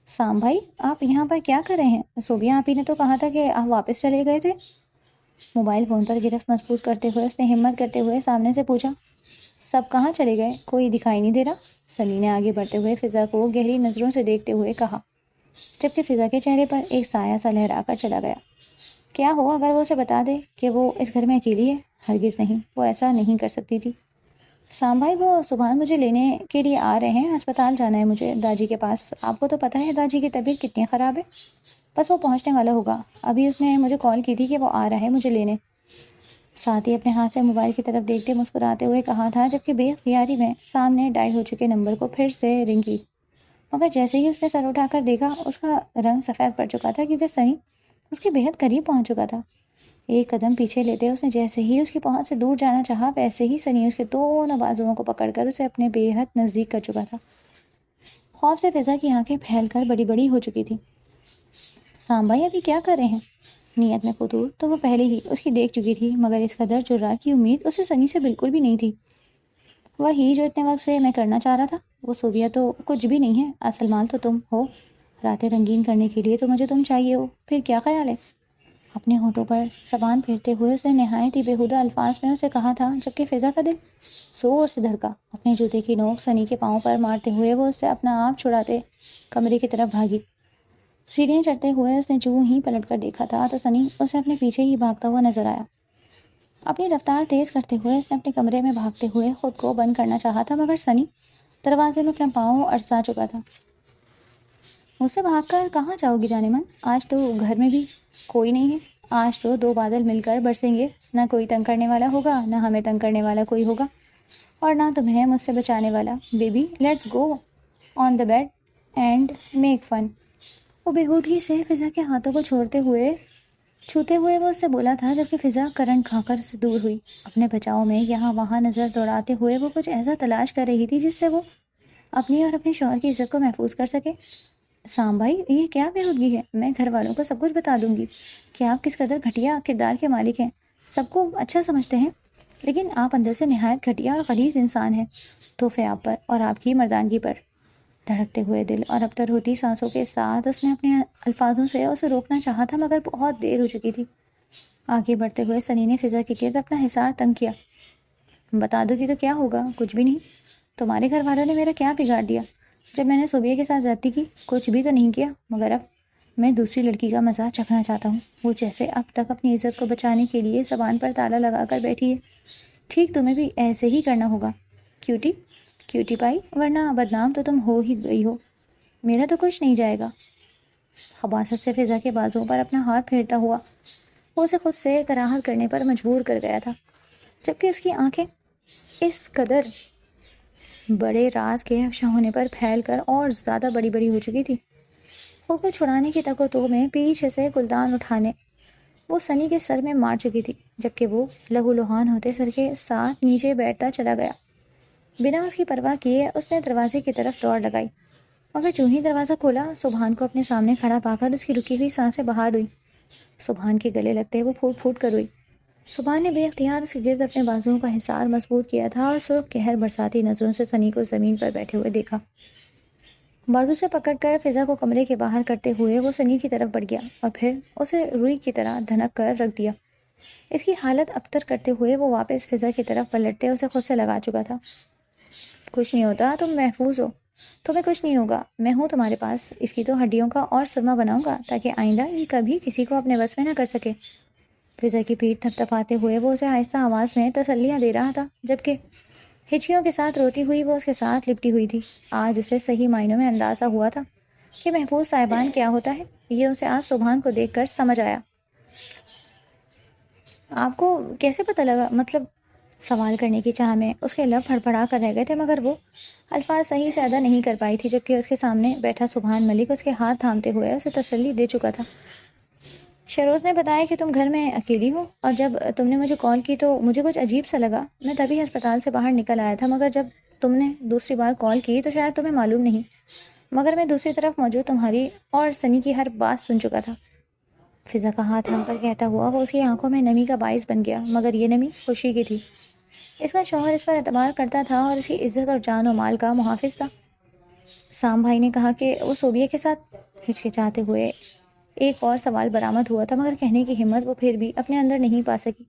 سام بھائی، آپ یہاں پر کیا کر رہے ہیں؟ صوبیہ آپی نے تو کہا تھا کہ آپ واپس چلے گئے تھے۔ موبائل فون پر گرفت مضبوط کرتے ہوئے اس نے ہمت کرتے ہوئے سامنے سے پوچھا۔ سب کہاں چلے گئے؟ کوئی دکھائی نہیں دے رہا؟ سنی نے آگے بڑھتے ہوئے فضا کو گہری نظروں سے دیکھتے ہوئے کہا، جبکہ فضا کے چہرے پر ایک سایہ سا لہرا کر چلا گیا۔ کیا ہو اگر وہ اسے بتا دے کہ وہ اس گھر میں اکیلی ہے؟ ہرگز نہیں، وہ ایسا نہیں کر سکتی تھی۔ سام بھائی، وہ صبح مجھے لینے کے لیے آ رہے ہیں، اسپتال جانا ہے مجھے داجی کے پاس۔ آپ کو تو پتہ ہے داجی کی طبیعت کتنی خراب ہے، بس وہ پہنچنے والا ہوگا۔ ابھی اس نے مجھے کال کی تھی کہ وہ آ رہا ہے مجھے لینے۔ ساتھ ہی اپنے ہاتھ سے موبائل کی طرف دیکھتے مسکراتے ہوئے کہا تھا، جبکہ بے اختیاری میں سامنے ڈائل ہو چکے نمبر کو پھر سے رنگ کی، مگر جیسے ہی اس نے سر اٹھا کر دیکھا اس کا رنگ سفید پڑ چکا تھا، کیونکہ سنی اس کے بےحد قریب پہنچ چکا تھا۔ ایک قدم پیچھے لیتے اس نے جیسے ہی اس کی پہنچ سے دور جانا چاہا، ویسے ہی سنی اس کے دونوں بازوؤں کو پکڑ کر اسے اپنے بے حد نزدیک کر چکا تھا۔ خوف سے فضا کی آنکھیں پھیل کر بڑی بڑی ہو چکی تھیں۔ سام بھائی ابھی کیا کر رہے ہیں؟ نیت میں فطور تو وہ پہلے ہی اس کی دیکھ چکی تھی، مگر اس قدر جرأت کی امید اسے سنی سے بالکل بھی نہیں تھی۔ وہی جو اتنے وقت سے میں کرنا چاہ رہا تھا۔ وہ صوبیہ تو کچھ بھی نہیں ہے، اصل مال تو تم ہو۔ راتیں رنگین کرنے کے لیے تو مجھے تم چاہیے ہو، پھر کیا خیال ہے؟ اپنے ہونٹوں پر زبان پھیرتے ہوئے اس نے نہایت ہی بےہودہ الفاظ میں اسے کہا تھا، جبکہ فضا کا دل زور سے دھڑکا۔ اپنے جوتے کی نوک سنی کے پاؤں پر مارتے ہوئے وہ اس سے اپنا آپ چھڑاتے کمرے کی طرف بھاگی۔ سیڑھیاں چڑھتے ہوئے اس نے جو ہی پلٹ کر دیکھا تھا تو سنی اسے اپنے پیچھے ہی بھاگتا ہوا نظر آیا۔ اپنی رفتار تیز کرتے ہوئے اس نے اپنے کمرے میں بھاگتے ہوئے خود کو بند کرنا چاہا تھا، مگر سنی دروازے میں اپنا پاؤں ارسا چکا تھا۔ مجھ سے بھاگ کر کہاں جاؤ گی جانے من؟ آج تو گھر میں بھی کوئی نہیں ہے۔ آج تو دو بادل مل کر برسیں گے، نہ کوئی تنگ کرنے والا ہوگا، نہ ہمیں تنگ کرنے والا کوئی ہوگا، اور نہ تمہیں مجھ سے بچانے والا۔ Baby let's go on the bed and make fun. وہ بےہودگی سے فضا کے ہاتھوں کو چھوڑتے ہوئے چھوتے ہوئے وہ اس سے بولا تھا، جبکہ فضا کرنٹ کھا کر سے دور ہوئی۔ اپنے بچاؤ میں یہاں وہاں نظر دوڑاتے ہوئے وہ کچھ ایسا تلاش کر رہی تھی جس سے وہ اپنی اور اپنے شوہر کی عزت کو محفوظ کر سکے۔ سام بھائی، یہ کیا بےہودگی ہے؟ میں گھر والوں کو سب کچھ بتا دوں گی کہ آپ کس قدر گھٹیا کردار کے مالک ہیں۔ سب کو اچھا سمجھتے ہیں، لیکن آپ اندر سے نہایت گھٹیا اور غلیظ انسان ہیں۔ تحفے آپ پر اور آپ کی مردانگی پر۔ دھڑکتے ہوئے دل اور ابتر ہوتی سانسوں کے ساتھ اس نے اپنے الفاظوں سے اسے روکنا چاہا تھا، مگر بہت دیر ہو چکی تھی۔ آگے بڑھتے ہوئے سنی نے فضا کے گرد اپنا حصار تنگ کیا۔ بتا دو گی تو کیا ہوگا؟ کچھ بھی نہیں۔ تمہارے گھر والوں نے میرا کیا بگاڑ دیا؟ جب میں نے صوبیہ کے ساتھ زیادتی کی کچھ بھی تو نہیں کیا، مگر اب میں دوسری لڑکی کا مزہ چکھنا چاہتا ہوں، وہ جیسے اب تک اپنی عزت کو بچانے کے لیے زبان پر تالا لگا کر بیٹھی ہے۔ ٹھیک تمہیں بھی ایسے ہی کرنا ہوگا کیوٹی پائی، ورنہ بدنام تو تم ہو ہی گئی ہو۔ میرا تو کچھ نہیں جائے گا۔ خباثت سے فضا کے بازوؤں پر اپنا ہاتھ پھیرتا ہوا وہ اسے خود سے کراہت کرنے پر مجبور کر گیا تھا، جبکہ اس کی آنکھیں اس قدر بڑے راز کے افشا ہونے پر پھیل کر اور زیادہ بڑی بڑی ہو چکی تھی۔ خود کو چھڑانے کی تکو میں پیچھے سے گلدان اٹھانے وہ سنی کے سر میں مار چکی تھی، جبکہ وہ لہو لہان ہوتے سر کے ساتھ نیچے بیٹھتا چلا گیا۔ بنا اس کی پرواہ کیے اس نے دروازے کی طرف دوڑ لگائی، مگر جو ہی دروازہ کھولا سبحان کو اپنے سامنے کھڑا پا کر اس کی رکی ہوئی سانسیں بحال ہوئی۔ سبحان کے گلے لگتے وہ پھوٹ پھوٹ کر روئی۔ سبحان نے بے اختیار اس کے گرد اپنے بازوؤں کا حصار مضبوط کیا تھا اور سرخ قہر برساتی نظروں سے سنی کو زمین پر بیٹھے ہوئے دیکھا۔ بازو سے پکڑ کر فضا کو کمرے کے باہر کرتے ہوئے وہ سنی کی طرف بڑھ گیا اور پھر اسے روئی کی طرح دھنک کر رکھ دیا۔ اس کی حالت ابتر کرتے ہوئے وہ واپس فضا کی طرف پلٹتے اسے خود سے لگا چکا تھا۔ کچھ نہیں ہوتا، تم محفوظ ہو، تمہیں کچھ نہیں ہوگا، میں ہوں تمہارے پاس، اس کی تو ہڈیوں کا اور سرما بناؤں گا تاکہ آئندہ یہ کبھی کسی کو اپنے بس میں نہ کر سکے۔ فضا کی پیٹھ تھپ تھپاتے ہوئے وہ اسے آہستہ آواز میں تسلیاں دے رہا تھا، جبکہ ہچکیوں کے ساتھ روتی ہوئی وہ اس کے ساتھ لپٹی ہوئی تھی۔ آج اسے صحیح معنوں میں اندازہ ہوا تھا کہ محفوظ صاحبان کیا ہوتا ہے۔ یہ اسے آج سبحان کو دیکھ کر سمجھ آیا۔ آپ کو کیسے پتہ لگا؟ مطلب سوال کرنے کی چاہ میں اس کے لب پھڑپڑا کر رہ گئے تھے، مگر وہ الفاظ صحیح سے ادا نہیں کر پائی تھی، جبکہ اس کے سامنے بیٹھا سبحان ملک اس کے ہاتھ تھامتے ہوئے اسے تسلی دے چکا تھا۔ شہروز نے بتایا کہ تم گھر میں اکیلی ہو، اور جب تم نے مجھے کال کی تو مجھے کچھ عجیب سا لگا۔ میں تبھی ہسپتال سے باہر نکل آیا تھا، مگر جب تم نے دوسری بار کال کی تو شاید تمہیں معلوم نہیں، مگر میں دوسری طرف موجود تمہاری اور سنی کی ہر بات سن چکا تھا۔ فضا کا ہاتھ تھام کر کہتا ہوا وہ اس کی آنکھوں میں نمی کا باعث بن گیا، مگر یہ نمی خوشی کی تھی۔ اس کا شوہر اس پر اعتبار کرتا تھا اور اس کی عزت اور جان و مال کا محافظ تھا۔ سام بھائی نے کہا کہ وہ صوبیہ کے ساتھ ہچکچاتے ہوئے ایک اور سوال برآمد ہوا تھا، مگر کہنے کی ہمت وہ پھر بھی اپنے اندر نہیں پا سکی،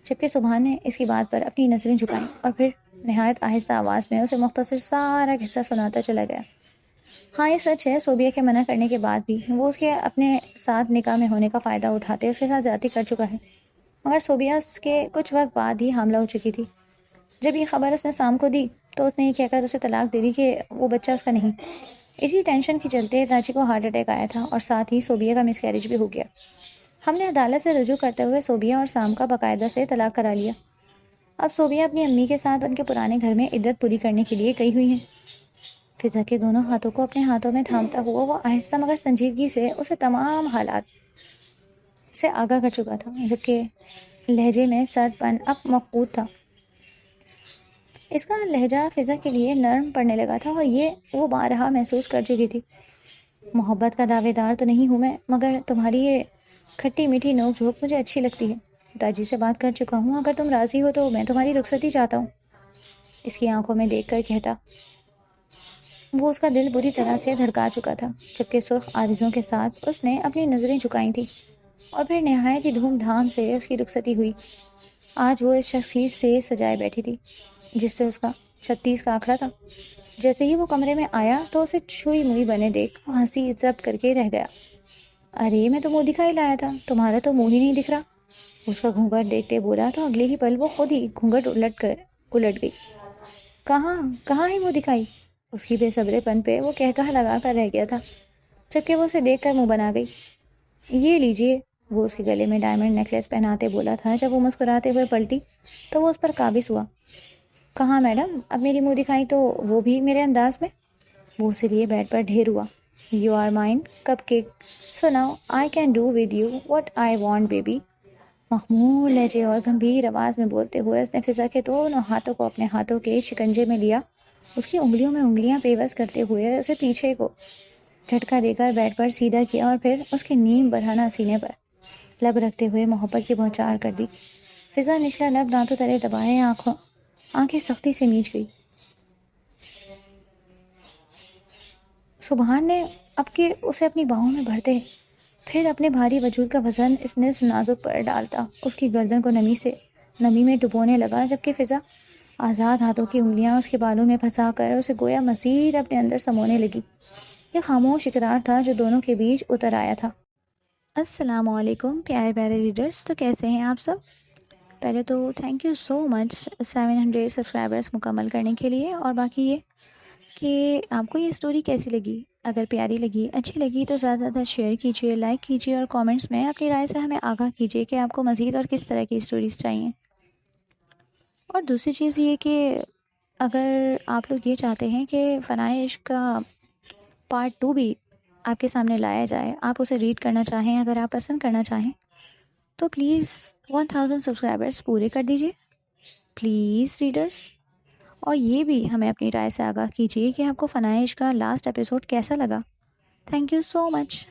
جبکہ سبحان نے اس کی بات پر اپنی نظریں جھکائیں اور پھر نہایت آہستہ آواز میں اسے مختصر سارا قصہ سناتا چلا گیا۔ ہاں یہ سچ ہے، صوبیہ کے منع کرنے کے بعد بھی وہ اس کے اپنے ساتھ نکاح میں ہونے کا فائدہ اٹھاتے اس کے ساتھ زیادتی کر چکا ہے، مگر صوبیہ کے کچھ وقت بعد ہی حاملہ ہو چکی تھی۔ جب یہ خبر اس نے سام کو دی تو اس نے یہ کہہ کر اسے طلاق دے دی کہ وہ بچہ اس کا نہیں۔ اسی ٹینشن کے چلتے راجی کو ہارٹ اٹیک آیا تھا اور ساتھ ہی صوبیہ کا مس کیریج بھی ہو گیا۔ ہم نے عدالت سے رجوع کرتے ہوئے صوبیہ اور سام کا باقاعدہ سے طلاق کرا لیا۔ اب صوبیہ اپنی امی کے ساتھ ان کے پرانے گھر میں عدت پوری کرنے کے لیے گئی ہوئی ہیں۔ فضا کے دونوں ہاتھوں کو اپنے ہاتھوں میں تھامتا ہوا وہ آہستہ مگر سنجیدگی سے اسے تمام حالات سے آگاہ کر چکا تھا، جبکہ لہجے میں سرد پن اب مفقود تھا۔ اس کا لہجہ فضا کے لیے نرم پڑنے لگا تھا اور یہ وہ بارہا محسوس کر چکی تھی۔ محبت کا دعوے دار تو نہیں ہوں میں، مگر تمہاری یہ کھٹی میٹھی نوک جھوک مجھے اچھی لگتی ہے۔ داجی سے بات کر چکا ہوں، اگر تم راضی ہو تو میں تمہاری رخصتی چاہتا ہوں، اس کی آنکھوں میں دیکھ کر کہتا۔ وہ اس کا دل بری طرح سے دھڑکا چکا تھا، جبکہ سرخ آرزوں کے ساتھ اس نے اپنی نظریں جھکائی تھیں اور پھر نہایت ہی دھوم دھام سے اس کی رخصتی ہوئی۔ آج وہ اس شخصیت سے سجائے بیٹھی تھی جس سے اس کا 36 کا آنکڑا تھا۔ جیسے ہی وہ کمرے میں آیا تو اسے چھوئی موئی بنے دیکھ وہ ہنسی ضبط کر کے رہ گیا۔ ارے میں تو منہ دکھائی لایا تھا، تمہارا تو منہ ہی نہیں دکھ رہا۔ اس کا گھونگھٹ دیکھتے بولا تو اگلے ہی پل وہ خود ہی گھونگھٹ الٹ گئی۔ کہاں ہے منہ دکھائی؟ اس کی بے صبرے پن پہ وہ کہکہا لگا کر رہ گیا تھا، جبکہ وہ اسے دیکھ کر منہ بنا گئی۔ یہ لیجئے، وہ اس کے گلے میں ڈائمنڈ نیکلیس پہناتے بولا تھا۔ جب وہ مسکراتے ہوئے پلٹی تو وہ اس پر قابض ہوا۔ کہاں میڈم؟ اب میری منہ دکھائی تو وہ بھی میرے انداز میں۔ وہ اسے لیے بیڈ پر ڈھیر ہوا۔ You are mine cupcake, so now I can do with you what I want baby. مخمور لہجے اور گمبھیر آواز میں بولتے ہوئے اس نے فضا کے دونوں ہاتھوں کو اپنے ہاتھوں کے شکنجے میں لیا، اس کی انگلیوں میں انگلیاں پیوست کرتے ہوئے اسے پیچھے کو جھٹکا دے کر بیڈ پر سیدھا کیا اور پھر اس کے نیم برہنہ سینے پر لب رکھتے ہوئے محبت کی بوچھار کر دی۔ فضا نچلا لب دانتوں تلے دبائے آنکھیں سختی سے میچ گئی۔ سبحان نے اب کے اسے اپنی باہوں میں بھرتے پھر اپنے بھاری وجود کا وزن اس نصف نازک پر ڈالتا اس کی گردن کو نمی میں ڈبونے لگا، جبکہ فضا آزاد ہاتھوں کی انگلیاں اس کے بالوں میں پھنسا کر اسے گویا مزید اپنے اندر سمونے لگی۔ یہ خاموش اقرار تھا جو دونوں کے بیچ اتر آیا تھا۔ السلام علیکم پیارے پیارے ریڈرز، تو کیسے ہیں آپ سب؟ پہلے تو thank you so much 700 subscribers مکمل کرنے کے لیے، اور باقی یہ کہ آپ کو یہ سٹوری کیسی لگی؟ اگر پیاری لگی، اچھی لگی تو زیادہ زیادہ شیئر کیجیے، لائک کیجیے اور کامنٹس میں اپنی رائے سے ہمیں آگاہ کیجیے کہ آپ کو مزید اور کس طرح کی سٹوریز چاہیے۔ اور دوسری چیز یہ کہ اگر آپ لوگ یہ چاہتے ہیں کہ فنائے عشق کا پارٹ 2 بھی آپ کے سامنے لایا جائے، آپ اسے ریڈ کرنا چاہیں، اگر آپ پسند کرنا چاہیں تو پلیز 1000 سبسکرائبرز پورے کر دیجیے پلیز ریڈرز۔ اور یہ بھی ہمیں اپنی رائے سے آگاہ کیجیے کہ آپ کو فنائے عشق کا لاسٹ ایپیسوڈ کیسا لگا۔ Thank you so much.